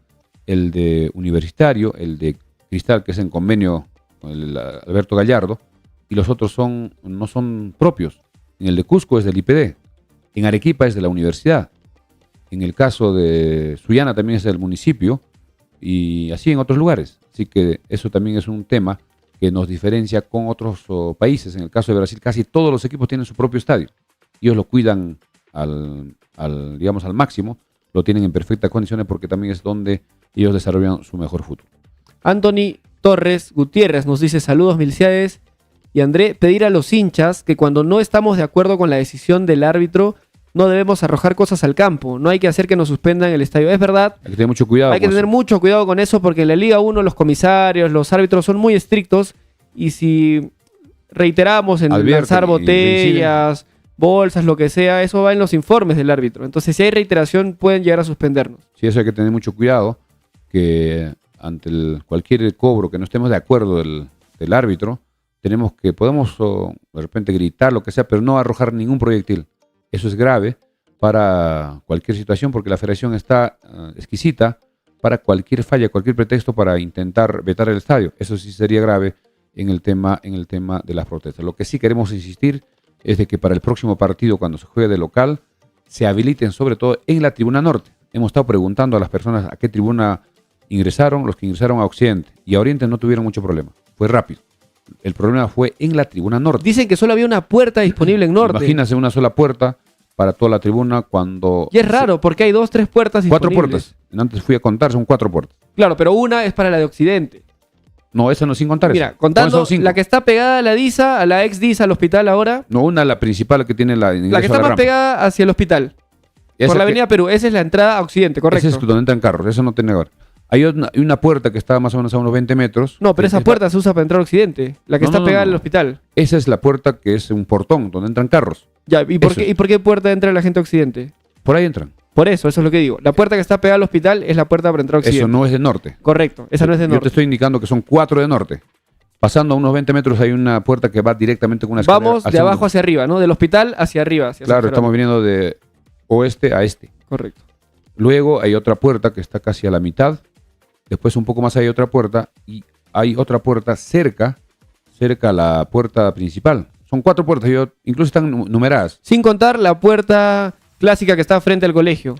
el de Universitario, el de Cristal, que es en convenio con el Alberto Gallardo, y los otros no son propios. En el de Cusco es del IPD, en Arequipa es de la universidad, en el caso de Sullana también es del municipio, y así en otros lugares. Así que eso también es un tema que nos diferencia con otros países. En el caso de Brasil, casi todos los equipos tienen su propio estadio. Ellos lo cuidan al máximo, lo tienen en perfectas condiciones porque también es donde ellos desarrollan su mejor fútbol. Anthony Torres Gutiérrez nos dice saludos Milciades y André, pedir a los hinchas que cuando no estamos de acuerdo con la decisión del árbitro no debemos arrojar cosas al campo, no hay que hacer que nos suspendan el estadio. Es verdad, Hay que tener mucho cuidado. hay que tener mucho cuidado con eso porque en la Liga 1 los comisarios, los árbitros son muy estrictos y si reiteramos en Advierten lanzar y botellas, bolsas, lo que sea, eso va en los informes del árbitro. Entonces si hay reiteración pueden llegar a suspendernos. Sí, eso hay que tener mucho cuidado, que ante cualquier cobro que no estemos de acuerdo del árbitro, podemos de repente gritar, lo que sea, pero no arrojar ningún proyectil. Eso es grave para cualquier situación porque la federación está exquisita para cualquier falla, cualquier pretexto para intentar vetar el estadio. Eso sí sería grave en el tema de las protestas. Lo que sí queremos insistir es de que para el próximo partido, cuando se juegue de local, se habiliten sobre todo en la tribuna norte. Hemos estado preguntando a las personas a qué tribuna ingresaron, los que ingresaron a Occidente, y a Oriente no tuvieron mucho problema. Fue rápido. El problema fue en la tribuna norte. Dicen que solo había una puerta disponible en norte. Imagínense una sola puerta para toda la tribuna cuando... Y es raro porque hay 2, 3 puertas disponibles. 4 puertas. Antes fui a contar, son 4 puertas. Claro, pero una es para la de Occidente. No, esa no sin contar. Mira, esa. contando Son 5. la que está pegada a la DISA, a la ex DISA, al hospital ahora. No, una, la principal que tiene la ingreso La que está a más rampa. pegada hacia el hospital. Esa Por la que- avenida Perú. Esa es la entrada a Occidente, correcto. Esa es donde entran carros, eso no tiene que ver. Hay una puerta que está más o menos a unos 20 metros. No, pero esa Es puerta se usa para entrar a Occidente. La que No, está no, pegada no. al hospital. Esa es la puerta que es un portón donde entran carros. Ya, ¿y por Eso qué, es. ¿y por qué puerta entra la gente a Occidente? Por ahí entran. Por eso es lo que digo. La puerta que está pegada al hospital es la puerta para entrar a Occidente. Eso no es de norte. Correcto, esa no es de Yo te norte. estoy indicando que son 4 de norte. Pasando a unos 20 metros hay una puerta que va directamente con una escalera. Vamos de al segundo abajo hacia arriba, ¿no? Del hospital hacia arriba. Hacia Claro, San estamos Jerónimo. viniendo de oeste a este. Correcto. Luego hay otra puerta que está casi a la mitad. Después un poco más hay otra puerta. Y hay otra puerta cerca a la puerta principal. Son 4 puertas, incluso están numeradas. Sin contar la puerta clásica que está frente al colegio.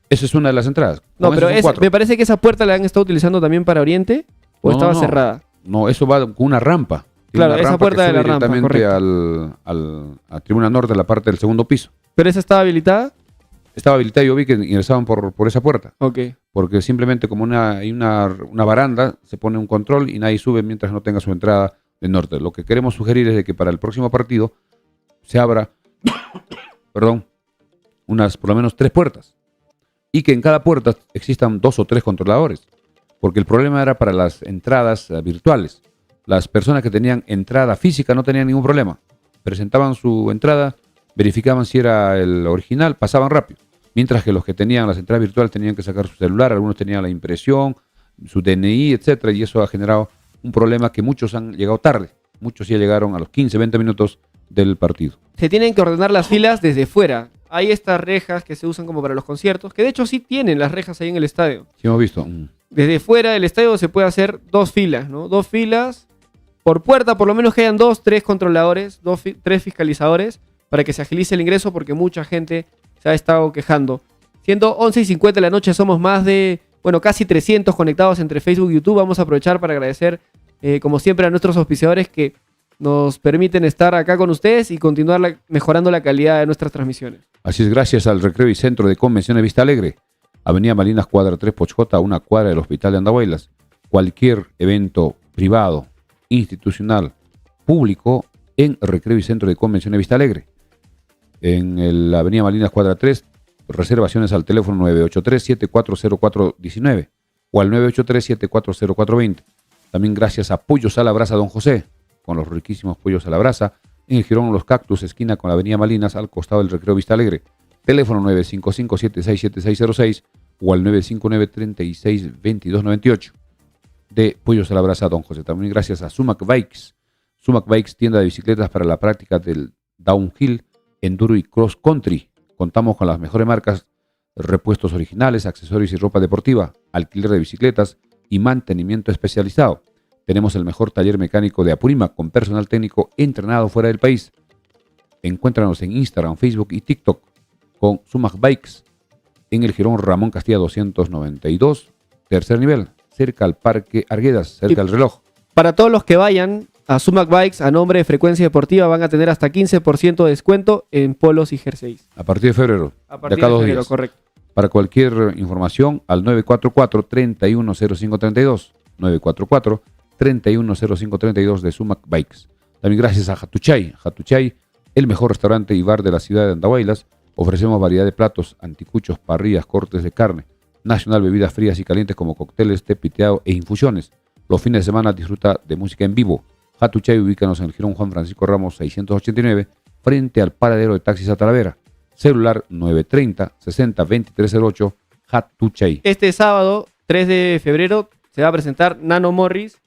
Esa es una de las entradas. No, Con pero eso son 4. me parece que esa puerta la han estado utilizando también para Oriente o No, estaba no. cerrada. No, eso va con una rampa. Tiene Claro, una esa rampa puerta que de la sube rampa, directamente a Tribuna Norte, la parte del segundo piso. ¿Pero esa estaba habilitada? Estaba habilitada y yo vi que ingresaban por esa puerta. Ok. Porque simplemente como hay una baranda, se pone un control y nadie sube mientras no tenga su entrada del norte. Lo que queremos sugerir es de que para el próximo partido se abra, perdón, por lo menos 3 puertas. Y que en cada puerta existan 2 o 3 controladores. Porque el problema era para las entradas virtuales. Las personas que tenían entrada física no tenían ningún problema. Presentaban su entrada, verificaban si era el original, pasaban rápido. Mientras que los que tenían las entradas virtuales tenían que sacar su celular, algunos tenían la impresión, su DNI, etcétera, y eso ha generado un problema que muchos han llegado tarde. Muchos ya llegaron a los 15, 20 minutos del partido. Se tienen que ordenar las filas desde fuera. Hay estas rejas que se usan como para los conciertos, que de hecho sí tienen las rejas ahí en el estadio. Sí hemos visto. Desde fuera del estadio se puede hacer 2 filas, ¿no? 2 filas por puerta, por lo menos que hayan 2, 3 controladores, 3 fiscalizadores, para que se agilice el ingreso porque mucha gente se ha estado quejando. Siendo 11:50 de la noche, somos más de, casi 300 conectados entre Facebook y YouTube. Vamos a aprovechar para agradecer, como siempre, a nuestros auspiciadores que nos permiten estar acá con ustedes y continuar mejorando la calidad de nuestras transmisiones. Así es, gracias al Recreo y Centro de Convenciones Vista Alegre, Avenida Malinas, cuadra 3, Pochjota, una cuadra del Hospital de Andahuaylas. Cualquier evento privado, institucional, público, en Recreo y Centro de Convenciones Vista Alegre. En la Avenida Malinas, cuadra 3, reservaciones al teléfono 983-740419 o al 983-740420. También gracias a Pollos a la Brasa Don José, con los riquísimos pollos a la brasa, en el Jirón Los Cactus, esquina con la Avenida Malinas, al costado del Recreo Vista Alegre. Teléfono 955-767606 o al 959-362298 de Pollos a la Brasa Don José. También gracias a Sumac Bikes. Sumac Bikes, tienda de bicicletas para la práctica del downhill, enduro y cross country. Contamos con las mejores marcas, repuestos originales, accesorios y ropa deportiva, alquiler de bicicletas y mantenimiento especializado. Tenemos el mejor taller mecánico de Apurímac con personal técnico entrenado fuera del país. Encuéntranos en Instagram, Facebook y TikTok con Sumac Bikes en el Jirón Ramón Castilla 292, tercer nivel, cerca al Parque Arguedas, cerca del reloj. Para todos los que vayan a Sumac Bikes a nombre de Frecuencia Deportiva van a tener hasta 15% de descuento en polos y jerseys. A partir de febrero, A partir de acá de 2 febrero, días. correcto. Para cualquier información, al 944-310532. 944-310532 de Sumac Bikes. También gracias a Hatuchay. Hatuchay, el mejor restaurante y bar de la ciudad de Andahuaylas. Ofrecemos variedad de platos, anticuchos, parrillas, cortes de carne. Nacional, bebidas frías y calientes como cócteles, té piteado e infusiones. Los fines de semana disfruta de música en vivo. Hatuchay, ubícanos en el Jirón Juan Francisco Ramos 689, frente al paradero de taxis a Talavera. Celular 930-60-2308, Hatuchay. Este sábado, 3 de febrero, se va a presentar Nano Morris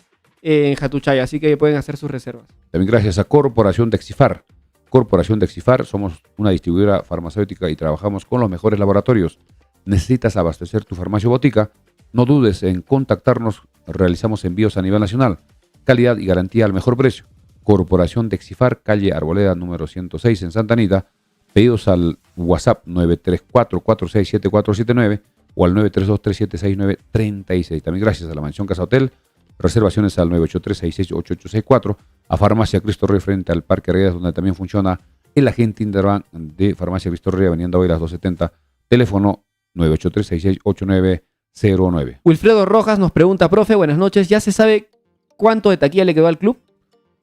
en Hatuchay, así que pueden hacer sus reservas. También gracias a Corporación Dexifar. Corporación Dexifar, somos una distribuidora farmacéutica y trabajamos con los mejores laboratorios. ¿Necesitas abastecer tu farmacia o botica? No dudes en contactarnos, realizamos envíos a nivel nacional. Calidad y garantía al mejor precio. Corporación Dexifar, calle Arboleda número 106 en Santa Anita. Pedidos al WhatsApp 934-467479 o al 932-3769-36. También gracias a la Mansión Casa Hotel. Reservaciones al 983-668864. A Farmacia Cristo Rey frente al Parque Arredas, donde también funciona el agente Interban de Farmacia Cristo Rey, Avenida Hoy las 270. Teléfono 983-668909. Wilfredo Rojas nos pregunta, profe, buenas noches, ¿ya se sabe cuánto de taquilla le quedó al club?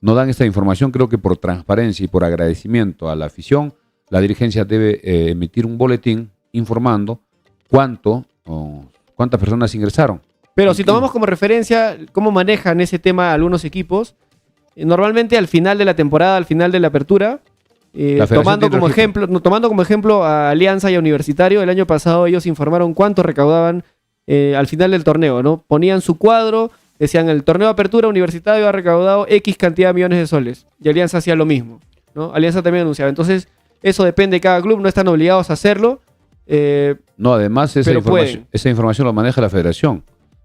No dan esta información, creo que por transparencia y por agradecimiento a la afición, la dirigencia debe emitir un boletín informando cuántas personas ingresaron. Pero si tomamos como referencia cómo manejan ese tema algunos equipos, normalmente al final de la temporada, al final de la apertura, tomando como ejemplo a Alianza y a Universitario, el año pasado ellos informaron cuánto recaudaban al final del torneo, ¿no? Ponían su cuadro, decían el torneo de apertura Universitario ha recaudado X cantidad de millones de soles, y Alianza hacía lo mismo, ¿no? Alianza también anunciaba. Entonces, eso depende de cada club, no están obligados a hacerlo. No, además esa información lo maneja la federación.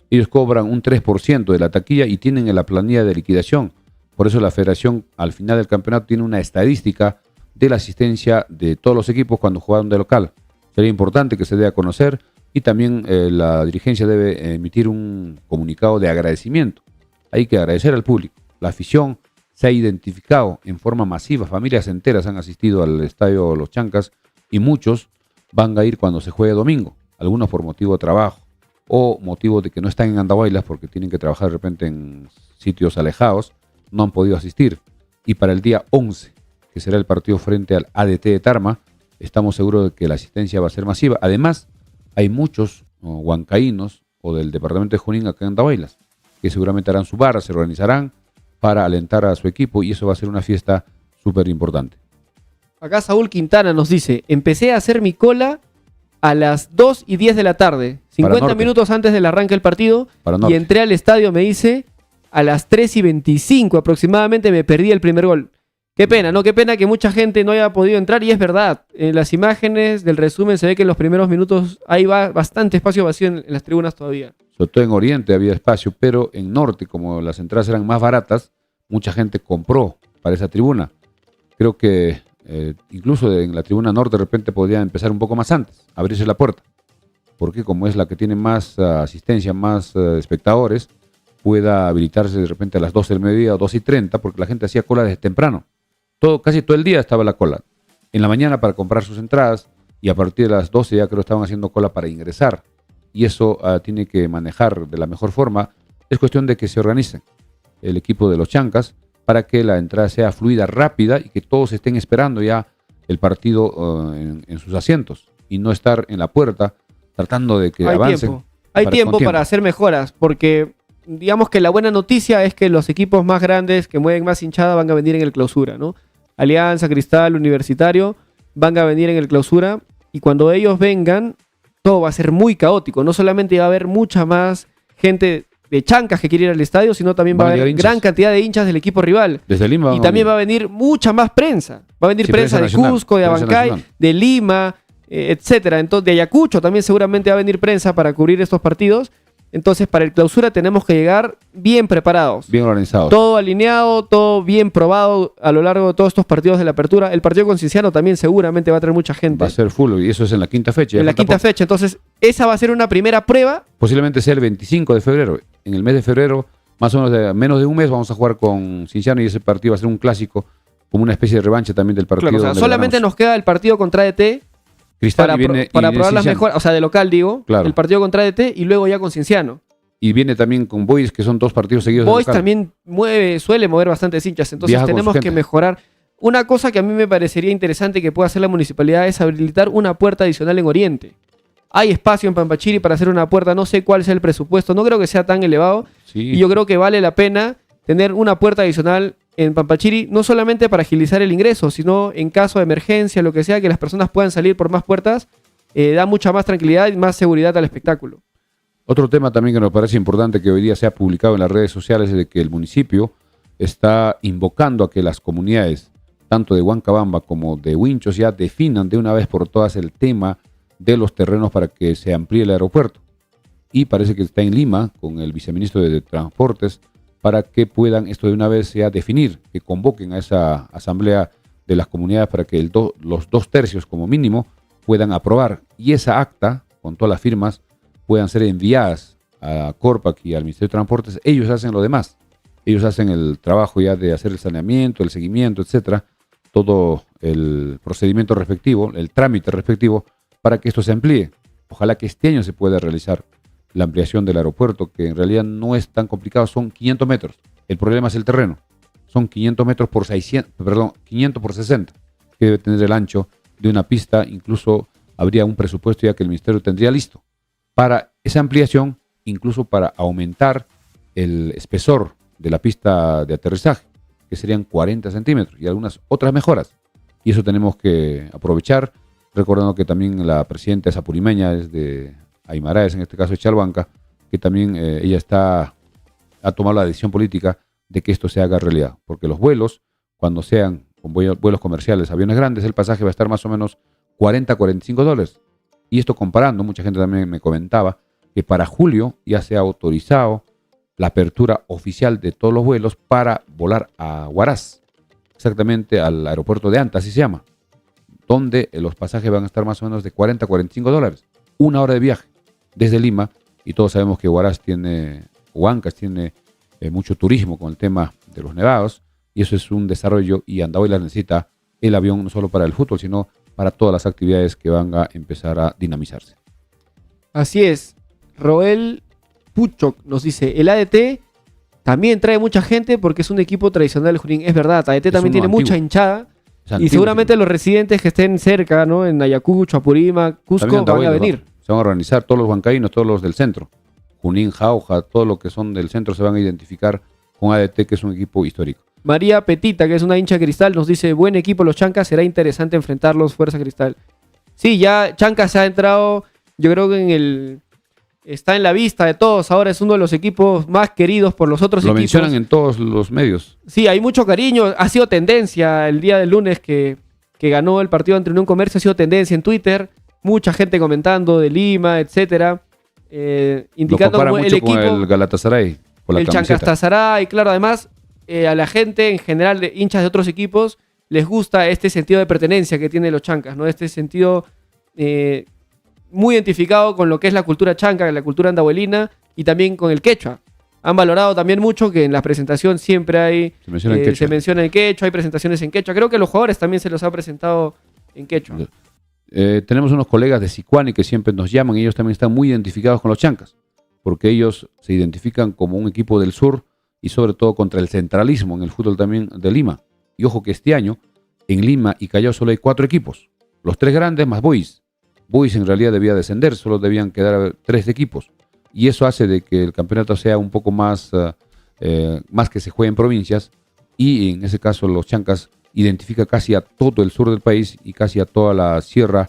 Ellos cobran un 3% de la taquilla y tienen en la planilla de liquidación. Por eso la federación al final del campeonato tiene una estadística de la asistencia de todos los equipos cuando jugaron de local. Sería importante que se dé a conocer y también la dirigencia debe emitir un comunicado de agradecimiento. Hay que agradecer al público. La afición se ha identificado en forma masiva, familias enteras han asistido al estadio Los Chancas y muchos van a ir cuando se juegue domingo, algunos por motivo de trabajo o motivo de que no están en Andahuaylas porque tienen que trabajar de repente en sitios alejados, no han podido asistir. Y para el día 11, que será el partido frente al ADT de Tarma, estamos seguros de que la asistencia va a ser masiva. Además, hay muchos huancaínos o del departamento de Junín acá en Andahuaylas, que seguramente harán su barra, se organizarán para alentar a su equipo y eso va a ser una fiesta súper importante. Acá Saúl Quintana nos dice, empecé a hacer mi cola a las 2:10 de la tarde, 50 minutos antes del arranque del partido, y entré al estadio, me dice, a las 3:25 aproximadamente, me perdí el primer gol. Qué pena, ¿no? Qué pena que mucha gente no haya podido entrar, y es verdad, en las imágenes del resumen se ve que en los primeros minutos hay bastante espacio vacío en las tribunas todavía. Sobre todo en Oriente había espacio, pero en Norte, como las entradas eran más baratas, mucha gente compró para esa tribuna. Creo que incluso en la tribuna Norte de repente podría empezar un poco más antes, abrirse la puerta, porque como es la que tiene más asistencia, más espectadores, pueda habilitarse de repente a las 12 del mediodía o 2:30, porque la gente hacía cola desde temprano. Casi todo el día estaba la cola. En la mañana para comprar sus entradas y a partir de las 12 ya creo estaban haciendo cola para ingresar. Y eso tiene que manejar de la mejor forma. Es cuestión de que se organicen el equipo de los Chancas para que la entrada sea fluida, rápida y que todos estén esperando ya el partido en sus asientos y no estar en la puerta tratando de que avancen. Hay tiempo para hacer mejoras porque digamos que la buena noticia es que los equipos más grandes que mueven más hinchada van a venir en el clausura, ¿no? Alianza, Cristal, Universitario van a venir en el clausura y cuando ellos vengan todo va a ser muy caótico. No solamente va a haber mucha más gente de Chancas que quiere ir al estadio, sino también va a haber gran cantidad de hinchas del equipo rival. Desde Lima y también va a venir mucha más prensa. Va a venir prensa de Cusco, de Abancay, de Lima, etcétera. Entonces, de Ayacucho también seguramente va a venir prensa para cubrir estos partidos. Entonces, para el clausura tenemos que llegar bien preparados. Bien organizados. Todo alineado, todo bien probado a lo largo de todos estos partidos de la apertura. El partido con Cienciano también seguramente va a traer mucha gente. Va a ser full y eso es en la quinta fecha. En la quinta fecha. Entonces, esa va a ser una primera prueba. Posiblemente sea el 25 de febrero. En el mes de febrero, más o menos menos de un mes, vamos a jugar con Cienciano y ese partido va a ser un clásico, como una especie de revancha también del partido. Claro, o sea, solamente nos queda el partido contra ADT. Cristal para probar las mejoras, o sea, de local digo, claro. El partido contra ADT y luego ya con Cienciano. Y viene también con Boys, que son 2 partidos seguidos. Boys también suele mover bastantes hinchas, entonces tenemos que mejorar. Una cosa que a mí me parecería interesante que pueda hacer la municipalidad es habilitar una puerta adicional en Oriente. Hay espacio en Pampachiri para hacer una puerta, no sé cuál sea el presupuesto, no creo que sea tan elevado. Sí. Y yo creo que vale la pena tener una puerta adicional en Pampachiri, no solamente para agilizar el ingreso, sino en caso de emergencia, lo que sea, que las personas puedan salir por más puertas, da mucha más tranquilidad y más seguridad al espectáculo. Otro tema también que nos parece importante que hoy día se ha publicado en las redes sociales es de que el municipio está invocando a que las comunidades, tanto de Huancabamba como de Huinchos, ya definan de una vez por todas el tema de los terrenos para que se amplíe el aeropuerto. Y parece que está en Lima con el viceministro de Transportes para que puedan esto de una vez ya definir, que convoquen a esa asamblea de las comunidades para que los 2/3 como mínimo puedan aprobar. Y esa acta, con todas las firmas, puedan ser enviadas a Corpac y al Ministerio de Transportes. Ellos hacen lo demás. Ellos hacen el trabajo ya de hacer el saneamiento, el seguimiento, etcétera, todo el procedimiento respectivo, el trámite respectivo, para que esto se amplíe. Ojalá que este año se pueda realizar la ampliación del aeropuerto, que en realidad no es tan complicado, son 500 metros. El problema es el terreno. Son 500 metros por 500 por 60, que debe tener el ancho de una pista. Incluso habría un presupuesto ya que el Ministerio tendría listo para esa ampliación, incluso para aumentar el espesor de la pista de aterrizaje, que serían 40 centímetros y algunas otras mejoras. Y eso tenemos que aprovechar, recordando que también la presidenta es apurimeña, es de Aymaraes, en este caso de Chalhuanca, que también ella ha tomado la decisión política de que esto se haga realidad, porque los vuelos, cuando sean con vuelos comerciales, aviones grandes, el pasaje va a estar más o menos $40-45. Y esto comparando, mucha gente también me comentaba que para julio ya se ha autorizado la apertura oficial de todos los vuelos para volar a Huaraz, exactamente al aeropuerto de Anta, así se llama, donde los pasajes van a estar más o menos de $40-45, 1 hora de viaje desde Lima, y todos sabemos que Huancas tiene mucho turismo con el tema de los nevados, y eso es un desarrollo, y Andahuaylas necesita el avión no solo para el fútbol, sino para todas las actividades que van a empezar a dinamizarse. Así es. Roel Puchoc nos dice, el ADT también trae mucha gente porque es un equipo tradicional del Junín. Es verdad, ADT también tiene mucha hinchada. Y seguramente los residentes que estén cerca, ¿no? En Ayacucho, Apurímac, Cusco, van a venir. Se van a organizar todos los huancaínos, todos los del centro. Junín, Jauja, todo lo que son del centro se van a identificar con ADT, que es un equipo histórico. María Petita, que es una hincha Cristal, nos dice, buen equipo los Chancas, será interesante enfrentarlos, Fuerza Cristal. Sí, ya Chancas ha entrado, yo creo que está en la vista de todos, ahora es uno de los equipos más queridos por los otros equipos. Lo mencionan en todos los medios. Sí, hay mucho cariño, ha sido tendencia el día del lunes que ganó el partido ante Unión Comercio, ha sido tendencia en Twitter, mucha gente comentando de Lima, etcétera, indicando como el equipo, con el Galatasaray, con la el camiseta. Chancas claro, además a la gente en general, de hinchas de otros equipos, les gusta este sentido de pertenencia que tienen los Chancas, ¿no? Este sentido muy identificado con lo que es la cultura chanca, la cultura andahuelina y también con el quechua. Han valorado también mucho que en la presentación siempre se menciona el quechua, hay presentaciones en quechua. Creo que a los jugadores también se los ha presentado en quechua. Tenemos unos colegas de Sicuani que siempre nos llaman y ellos también están muy identificados con los Chancas, porque ellos se identifican como un equipo del sur y sobre todo contra el centralismo en el fútbol también de Lima. Y ojo que este año en Lima y Callao solo hay 4 equipos, los 3 grandes más Boys. Boys en realidad debía descender, solo debían quedar 3 equipos. Y eso hace de que el campeonato sea un poco más que se juegue en provincias, y en ese caso los Chancas identifica casi a todo el sur del país y casi a toda la sierra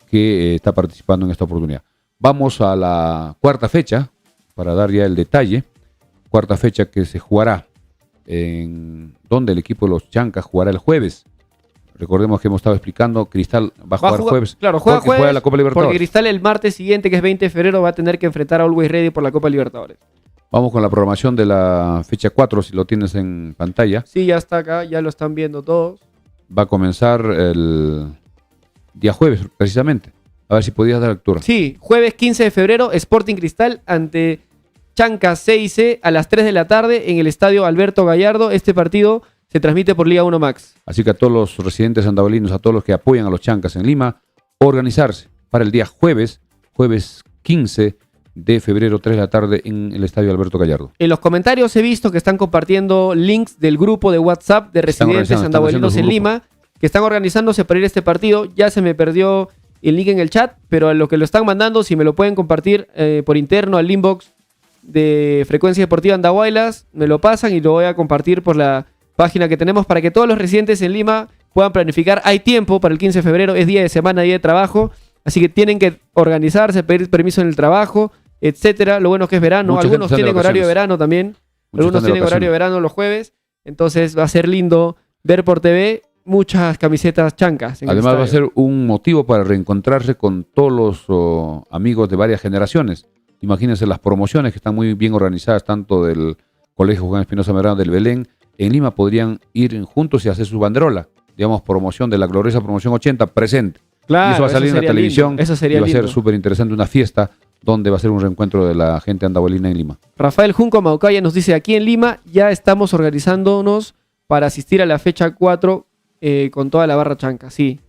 que está participando en esta oportunidad. Vamos a la cuarta fecha, para dar ya el detalle. Cuarta fecha que se jugará donde el equipo de los Chancas jugará el jueves. Recordemos que hemos estado explicando, Cristal va a jugar jueves. Claro, juega la Copa Libertadores. Porque Cristal el martes siguiente, que es 20 de febrero, va a tener que enfrentar a Always Ready por la Copa Libertadores. Vamos con la programación de la fecha 4, si lo tienes en pantalla. Sí, ya está acá, ya lo están viendo todos. Va a comenzar el día jueves, precisamente. A ver si podías dar lectura. Sí, jueves 15 de febrero, Sporting Cristal ante Chancas CIC a las 3 de la tarde en el estadio Alberto Gallardo. Este partido se transmite por Liga 1 Max. Así que a todos los residentes andavelinos, a todos los que apoyan a los Chancas en Lima, organizarse para el día jueves 15 de febrero, 3 de la tarde, en el Estadio Alberto Gallardo. En los comentarios he visto que están compartiendo links del grupo de WhatsApp de residentes andahuelinos en Lima, que están organizándose para ir a este partido. Ya se me perdió el link en el chat, pero a lo que lo están mandando, si me lo pueden compartir por interno al inbox de Frecuencia Deportiva Andahuaylas, me lo pasan y lo voy a compartir por la página que tenemos para que todos los residentes en Lima puedan planificar. Hay tiempo para el 15 de febrero, es día de semana, día de trabajo, así que tienen que organizarse, pedir permiso en el trabajo, etcétera. Lo bueno es que es verano, algunos tienen horario de verano también, algunos tienen horario de verano los jueves, entonces va a ser lindo ver por TV muchas camisetas chancas. Además va a ser un motivo para reencontrarse con todos los amigos de varias generaciones. Imagínense las promociones que están muy bien organizadas, tanto del Colegio Juan Espinosa Medrano del Belén. En Lima podrían ir juntos y hacer su banderola, digamos, promoción de la gloriosa promoción 80 presente. Claro, y eso va a salir en la televisión, eso sería y va a ser lindo. súper interesante, una fiesta donde va a ser un reencuentro de la gente andahuelina en Lima. Rafael Junco Maucaya nos dice, aquí en Lima ya estamos organizándonos para asistir a la fecha 4 con toda la barra chanca. Sí,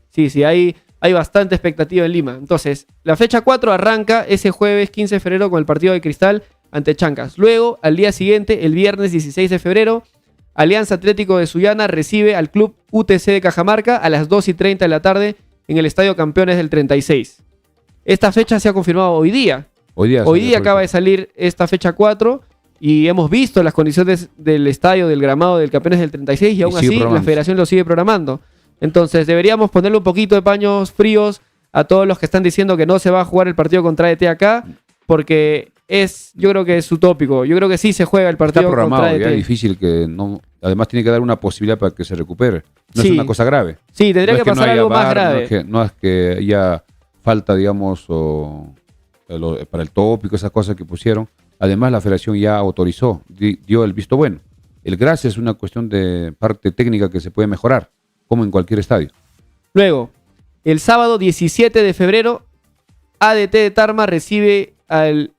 hay bastante expectativa en Lima. Entonces, la fecha 4 arranca ese jueves 15 de febrero con el partido de Cristal ante Chancas. Luego, al día siguiente, el viernes 16 de febrero, Alianza Atlético de Sullana recibe al club UTC de Cajamarca a las 2:30 de la tarde en el Estadio Campeones del 36. Esta fecha se ha confirmado hoy día. Hoy día acaba de salir esta fecha 4 y hemos visto las condiciones del estadio, del gramado del Campeones del 36 y aún así la federación lo sigue programando. Entonces deberíamos ponerle un poquito de paños fríos a todos los que están diciendo que no se va a jugar el partido contra ADT acá, porque yo creo que es utópico. Yo creo que sí se juega el partido contra ADT. Está programado, ADT. ya es difícil que no. Además tiene que dar una posibilidad para que se recupere. No es una cosa grave. Sí, tendría que pasar algo más grave. No es que haya falta, digamos, para el tópico, esas cosas que pusieron. Además, la federación ya autorizó, dio el visto bueno. El GRAS es una cuestión de parte técnica que se puede mejorar, como en cualquier estadio. Luego, el sábado 17 de febrero, ADT de Tarma recibe al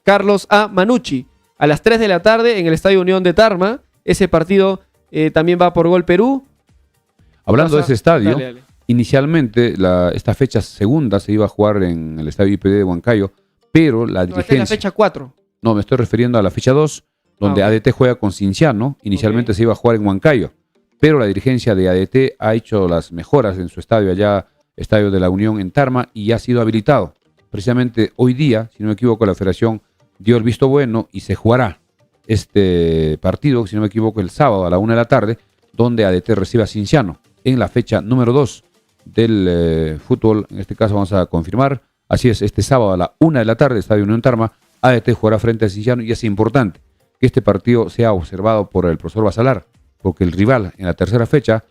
Carlos A. Manucci a las 3 de la tarde en el Estadio Unión de Tarma. Ese partido también va por Gol Perú. Hablando de ese estadio, dale. Inicialmente esta fecha segunda se iba a jugar en el Estadio IPD de Huancayo, pero la dirigencia... Esta es la fecha 4. No, me estoy refiriendo a la fecha 2, donde ADT juega con Cinciano. Inicialmente se iba a jugar en Huancayo, pero la dirigencia de ADT ha hecho las mejoras en su estadio allá, Estadio de la Unión en Tarma, y ya ha sido habilitado. Precisamente hoy día, si no me equivoco, la federación dio el visto bueno y se jugará este partido, si no me equivoco, el sábado a la 1 de la tarde, donde ADT recibe a Cinciano en la fecha número 2 del fútbol. En este caso vamos a confirmar. Así es, este sábado a la 1 de la tarde, Estadio Unión Tarma, ADT jugará frente a Cinciano, y es importante que este partido sea observado por el profesor Basalar, porque el rival en la tercera fecha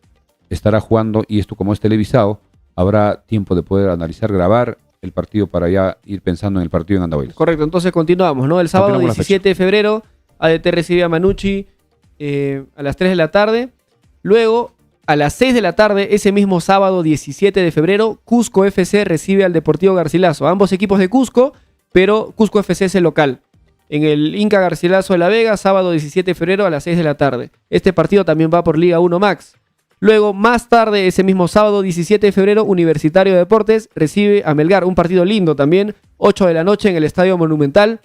estará jugando, y esto como es televisado, habrá tiempo de poder analizar, grabar el partido para ya ir pensando en el partido en Andahuaylas. Correcto, entonces continuamos, ¿no? El sábado 17 de febrero, ADT recibe a Manucci a las 3 de la tarde. Luego, a las 6 de la tarde, ese mismo sábado 17 de febrero, Cusco FC recibe al Deportivo Garcilaso. Ambos equipos de Cusco, pero Cusco FC es el local. En el Inca Garcilaso de La Vega, sábado 17 de febrero a las 6 de la tarde. Este partido también va por Liga 1 Max. Luego, más tarde, ese mismo sábado 17 de febrero, Universitario de Deportes recibe a Melgar. Un partido lindo también, 8 de la noche en el Estadio Monumental.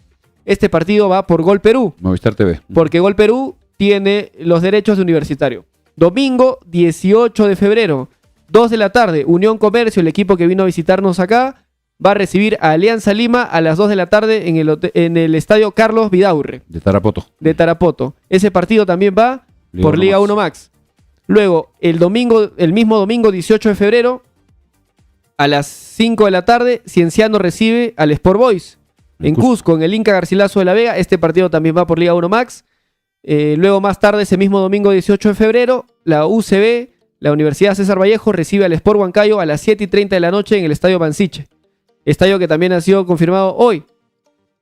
Este partido va por Gol Perú. Movistar TV. Porque Gol Perú tiene los derechos de Universitario. Domingo 18 de febrero, 2 de la tarde, Unión Comercio, el equipo que vino a visitarnos acá, va a recibir a Alianza Lima a las 2 de la tarde en el Estadio Carlos Vidaurre. De Tarapoto. Ese partido también va por Liga 1 Max. Luego, el mismo domingo 18 de febrero, a las 5 de la tarde, Cienciano recibe al Sport Boys. En Cusco, en el Inca Garcilaso de La Vega. Este partido también va por Liga 1 Max. Luego, más tarde, ese mismo domingo 18 de febrero, la UCB, la Universidad César Vallejo, recibe al Sport Huancayo a las 7:30 de la noche en el Estadio Mansiche. Estadio que también ha sido confirmado hoy,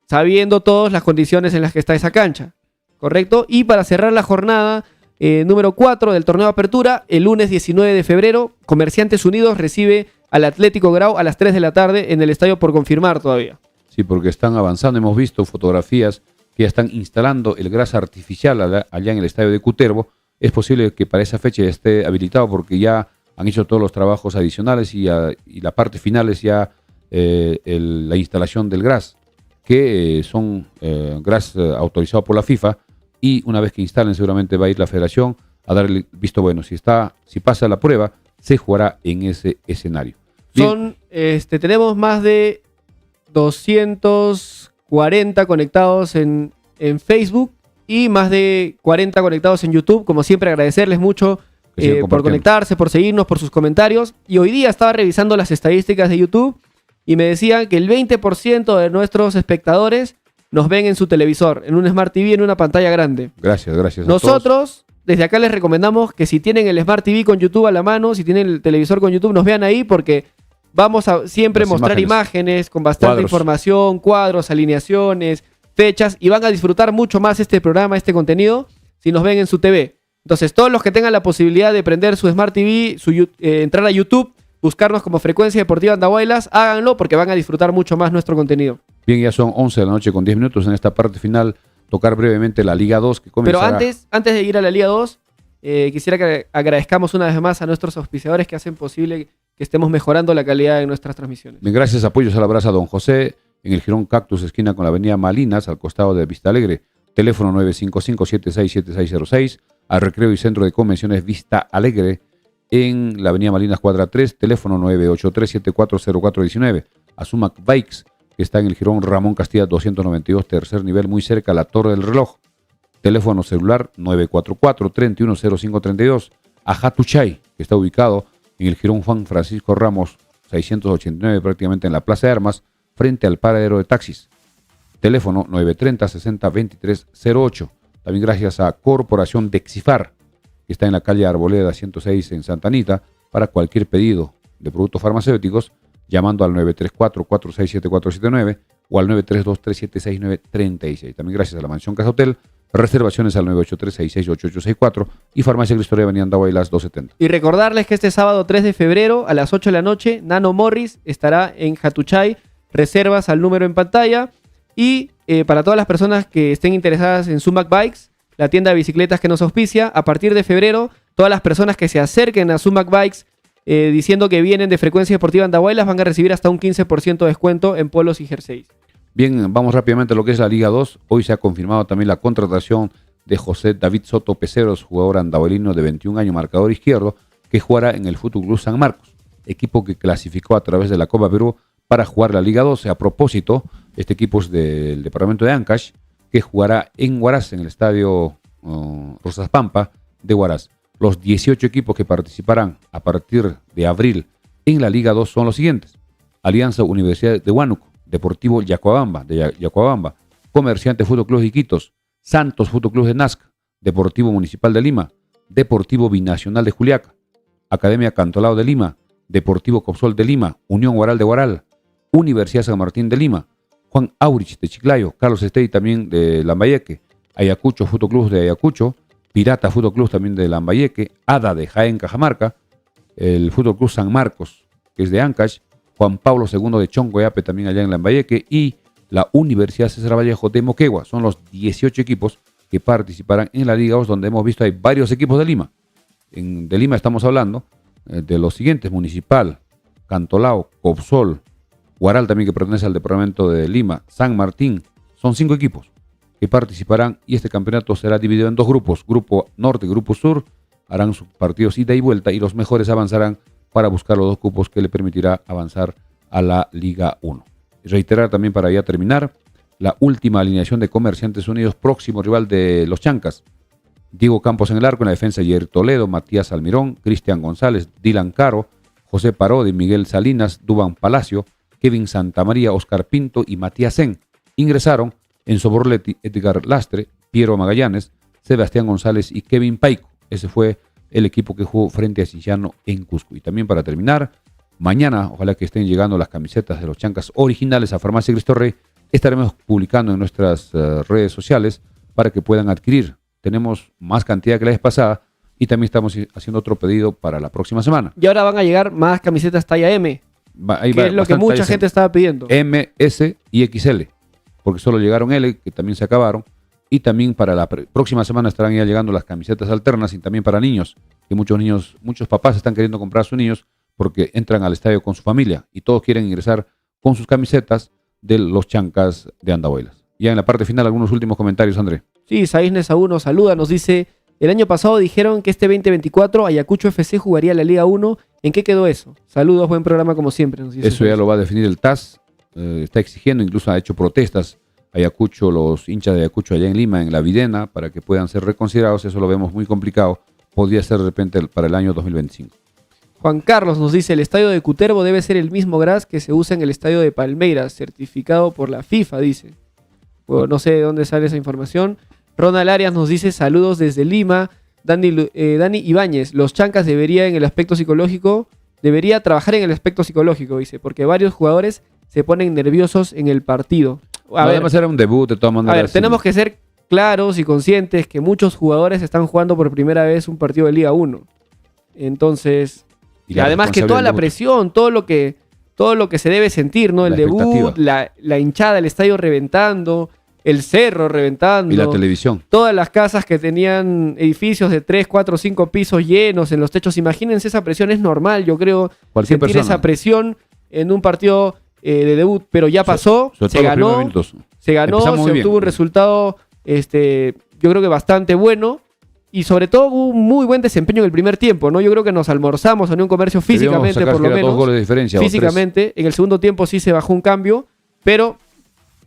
sabiendo todas las condiciones en las que está esa cancha. ¿Correcto? Y para cerrar la jornada número 4 del torneo de apertura, el lunes 19 de febrero, Comerciantes Unidos recibe al Atlético Grau a las 3 de la tarde en el estadio por confirmar todavía. Sí, porque están avanzando. Hemos visto fotografías que ya están instalando el gras artificial allá en el estadio de Cutervo. Es posible que para esa fecha ya esté habilitado, porque ya han hecho todos los trabajos adicionales y la parte final es ya la instalación del gras. que son autorizados por la FIFA, y una vez que instalen seguramente va a ir la federación a darle visto bueno. Si pasa la prueba, se jugará en ese escenario. Bien. Tenemos más de 240 conectados en Facebook y más de 40 conectados en YouTube. Como siempre, agradecerles mucho por conectarse, por seguirnos, por sus comentarios. Y hoy día estaba revisando las estadísticas de YouTube y me decían que el 20% de nuestros espectadores nos ven en su televisor, en un Smart TV, en una pantalla grande. Gracias. Nosotros, desde acá les recomendamos que si tienen el Smart TV con YouTube a la mano, si tienen el televisor con YouTube, nos vean ahí, porque vamos a siempre mostrar imágenes con bastante información, cuadros, alineaciones, fechas, y van a disfrutar mucho más este programa, este contenido, si nos ven en su TV. Entonces, todos los que tengan la posibilidad de prender su Smart TV, entrar a YouTube, buscarnos como Frecuencia Deportiva Andahuaylas, háganlo, porque van a disfrutar mucho más nuestro contenido. Bien, ya son 11 de la noche con 10 minutos. En esta parte final, tocar brevemente la Liga 2 que comenzará. Pero antes de ir a la Liga 2, quisiera que agradezcamos una vez más a nuestros auspiciadores que hacen posible que estemos mejorando la calidad de nuestras transmisiones. Bien, gracias. Apoyos a la brasa Don José, en el Jirón Cactus, esquina con la avenida Malinas, al costado de Vista Alegre. Teléfono 955-767606. Al Recreo y Centro de Convenciones Vista Alegre, en la avenida Malinas, cuadra 3. Teléfono 983-740419. A Sumac Bikes, que está en el Jirón Ramón Castilla 292, tercer nivel, muy cerca a la Torre del Reloj. Teléfono celular 944-310532. A Hatuchay, que está ubicado en el Jirón Juan Francisco Ramos 689, prácticamente en la Plaza de Armas, frente al paradero de taxis. Teléfono 930-60-2308. También gracias a Corporación Dexifar, que está en la calle Arboleda 106 en Santa Anita, para cualquier pedido de productos farmacéuticos, llamando al 934-467479 o al 932-376936. También gracias a la Mansión Casa Hotel, reservaciones al 983-668864 y Farmacia Cristoria Avenida Andahuaylas 270. Y recordarles que este sábado 3 de febrero a las 8 de la noche, Nano Morris estará en Hatuchay, reservas al número en pantalla. Y para todas las personas que estén interesadas en Sumac Bikes, la tienda de bicicletas que nos auspicia, a partir de febrero, todas las personas que se acerquen a Sumac Bikes diciendo que vienen de Frecuencia Deportiva Andahuaylas van a recibir hasta un 15% de descuento en polos y jerseys. Bien, vamos rápidamente a lo que es la Liga 2. Hoy se ha confirmado también la contratación de José David Soto Peceros, jugador andahuelino de 21 años, marcador izquierdo, que jugará en el Fútbol Club San Marcos, equipo que clasificó a través de la Copa Perú para jugar la Liga 12. A propósito, este equipo es del departamento de Ancash, que jugará en Huaraz, en el estadio Rosas Pampa de Huaraz. Los 18 equipos que participarán a partir de abril en la Liga 2 son los siguientes: Alianza Universidad de Huánuco, Deportivo Yacuabamba, Comerciante Fútbol Club de Iquitos, Santos Fútbol Club de Nazca, Deportivo Municipal de Lima, Deportivo Binacional de Juliaca, Academia Cantolao de Lima, Deportivo Copsol de Lima, Unión Huaral de Huaral, Universidad San Martín de Lima, Juan Aurich de Chiclayo, Carlos Estey también de Lambayeque, Ayacucho Fútbol Club de Ayacucho, Pirata Fútbol Club también de Lambayeque, ADA de Jaén Cajamarca, el Fútbol Club San Marcos, que es de Ancash, Juan Pablo II de Chongoyape también allá en Lambayeque, y la Universidad César Vallejo de Moquegua. Son los 18 equipos que participarán en la Liga 2, donde hemos visto hay varios equipos de Lima. De Lima estamos hablando de los siguientes: Municipal, Cantolao, Copsol, Huaral también, que pertenece al departamento de Lima, San Martín. Son 5 equipos que participarán, y este campeonato será dividido en 2 grupos. Grupo Norte y Grupo Sur harán sus partidos ida y vuelta, y los mejores avanzarán para buscar los 2 cupos que le permitirá avanzar a la Liga 1. Y reiterar también, para ya terminar, la última alineación de Comerciantes Unidos, próximo rival de los Chancas: Diego Campos en el arco, en la defensa Jair Toledo, Matías Almirón, Cristian González, Dylan Caro, José Parodi, Miguel Salinas, Dubán Palacio, Kevin Santamaría, Oscar Pinto y Matías Sen. Ingresaron Enzo Borletti, Edgar Lastre, Piero Magallanes, Sebastián González y Kevin Paico. Ese fue el equipo que jugó frente a Cienciano en Cusco. Y también, para terminar, mañana, ojalá que estén llegando las camisetas de los Chancas originales a Farmacia Cristo Rey. Estaremos publicando en nuestras redes sociales para que puedan adquirir. Tenemos más cantidad que la vez pasada, y también estamos haciendo otro pedido para la próxima semana. Y ahora van a llegar más camisetas talla M, que es lo que mucha gente estaba pidiendo. M, S y XL, porque solo llegaron L, que también se acabaron. Y también para la próxima semana estarán ya llegando las camisetas alternas, y también para niños, que muchos papás están queriendo comprar a sus niños porque entran al estadio con su familia y todos quieren ingresar con sus camisetas de los Chancas de Andahuaylas. Ya en la parte final, algunos últimos comentarios, André. Sí, Saiz Nesaú nos saluda, nos dice: el año pasado dijeron que este 2024 Ayacucho FC jugaría la Liga 1. ¿En qué quedó eso? Saludos, buen programa como siempre. Nos dice Eso ya lo va a definir el TAS. Está exigiendo, incluso ha hecho protestas Ayacucho, los hinchas de Ayacucho allá en Lima, en la Videna, para que puedan ser reconsiderados. Eso lo vemos muy complicado. Podría ser de repente para el año 2025. Juan Carlos nos dice: el estadio de Cutervo debe ser el mismo gras que se usa en el estadio de Palmeiras, certificado por la FIFA, dice. Bueno, no sé de dónde sale esa información. Ronald Arias nos dice: saludos desde Lima. Dani Ibáñez: los Chancas debería trabajar en el aspecto psicológico, dice, porque varios jugadores se ponen nerviosos en el partido. Además era un debut de todas maneras. A ver, tenemos que ser claros y conscientes que muchos jugadores están jugando por primera vez un partido de Liga 1. Entonces, y además que toda la presión, todo lo que se debe sentir, ¿no? El debut, la hinchada, el estadio reventando, el cerro reventando. Y la televisión. Todas las casas que tenían edificios de 3, 4, 5 pisos llenos en los techos. Imagínense esa presión, es normal, yo creo, sentir esa presión en un partido de debut, pero ya pasó, se ganó, se obtuvo un resultado, yo creo que bastante bueno. Y sobre todo hubo un muy buen desempeño en el primer tiempo, ¿no? Yo creo que nos almorzamos a Unión Comercio físicamente, por lo menos. 2 goles de diferencia, físicamente. En el segundo tiempo sí se bajó un cambio, pero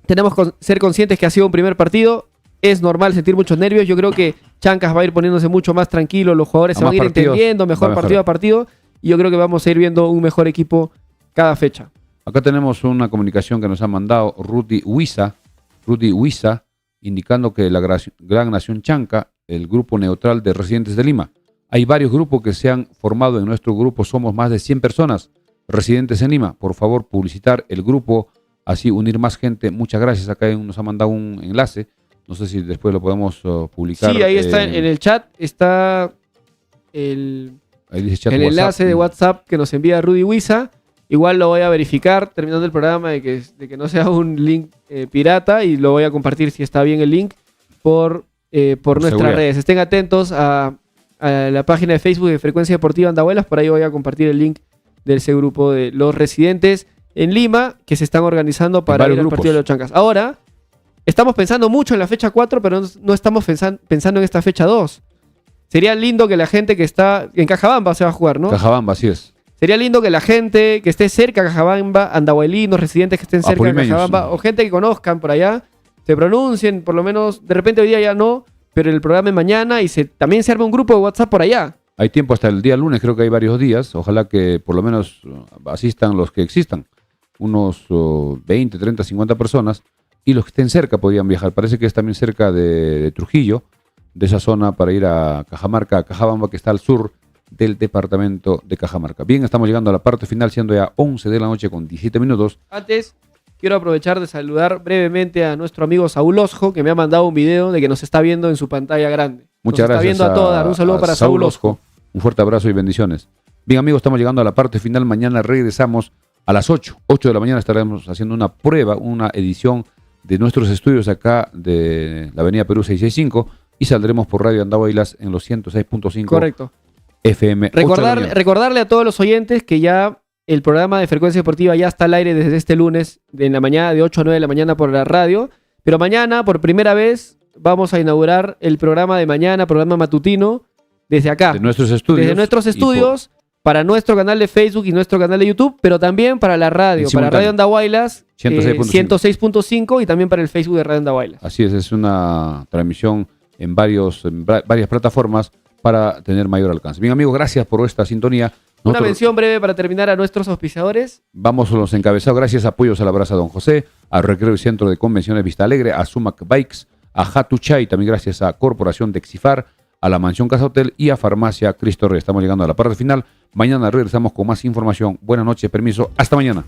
tenemos que ser conscientes que ha sido un primer partido. Es normal sentir muchos nervios. Yo creo que Chancas va a ir poniéndose mucho más tranquilo. Los jugadores se van a ir entendiendo mejor partido a partido. Y yo creo que vamos a ir viendo un mejor equipo cada fecha. Acá tenemos una comunicación que nos ha mandado Rudy Huiza, indicando que la Gran Nación Chanca, el grupo neutral de residentes de Lima. Hay varios grupos que se han formado en nuestro grupo. Somos más de 100 personas residentes en Lima. Por favor, publicitar el grupo, así unir más gente. Muchas gracias. Acá nos ha mandado un enlace. No sé si después lo podemos publicar. Sí, ahí está en el chat. Está el enlace de WhatsApp que nos envía Rudy Huiza. Igual lo voy a verificar terminando el programa de que no sea un link pirata, y lo voy a compartir, si está bien el link, por nuestras redes. Estén atentos a la página de Facebook de Frecuencia Deportiva Andahuaylas. Por ahí voy a compartir el link de ese grupo de los residentes en Lima que se están organizando para ir al partido de los Chancas. Ahora, estamos pensando mucho en la fecha 4, pero no estamos pensando en esta fecha 2. Sería lindo que la gente que está en Cajabamba se va a jugar, ¿no? Cajabamba, así es. Sería lindo que la gente que esté cerca de Cajabamba, andahuaylinos, residentes que estén cerca de Cajabamba, o gente que conozcan por allá, se pronuncien, por lo menos, de repente hoy día ya no, pero el programa es mañana, y también se arma un grupo de WhatsApp por allá. Hay tiempo hasta el día lunes, creo que hay varios días. Ojalá que por lo menos asistan los que existan. Unos 20, 30, 50 personas. Y los que estén cerca podrían viajar. Parece que es también cerca de Trujillo, de esa zona, para ir a Cajamarca, a Cajabamba, que está al sur del departamento de Cajamarca. Bien, estamos llegando a la parte final, siendo ya 11 de la noche con 17 minutos. Antes, quiero aprovechar de saludar brevemente a nuestro amigo Saúl Osjo, que me ha mandado un video de que nos está viendo en su pantalla grande. Muchas gracias. Está viendo a todas. Un saludo para Saúl Osjo. Un fuerte abrazo y bendiciones. Bien, amigos, estamos llegando a la parte final. Mañana regresamos a las 8 de la mañana. Estaremos haciendo una prueba, una edición de nuestros estudios acá de la avenida Perú 665, y saldremos por Radio Andahuaylas en los 106.5. Correcto. FM. Recordarle a todos los oyentes que ya el programa de Frecuencia Deportiva ya está al aire desde este lunes en la mañana, de 8 a 9 de la mañana por la radio. Pero mañana, por primera vez, vamos a inaugurar el programa de mañana, programa matutino, desde acá. De nuestros estudios. Desde nuestros estudios, para nuestro canal de Facebook y nuestro canal de YouTube, pero también para la radio, para Radio Andahuaylas 106.5, y también para el Facebook de Radio Andahuaylas. Así es una transmisión en varias plataformas para tener mayor alcance. Bien, amigos, gracias por esta sintonía. Una mención breve para terminar a nuestros auspiciadores. Vamos a los encabezados. Gracias a Apoyos a la Brasa Don José, a Recreo y Centro de Convenciones Vista Alegre, a Sumac Bikes, a Hatuchay, también gracias a Corporación de Exifar, a la Mansión Casa Hotel y a Farmacia Cristo Rey. Estamos llegando a la parte final. Mañana regresamos con más información. Buenas noches, permiso. Hasta mañana.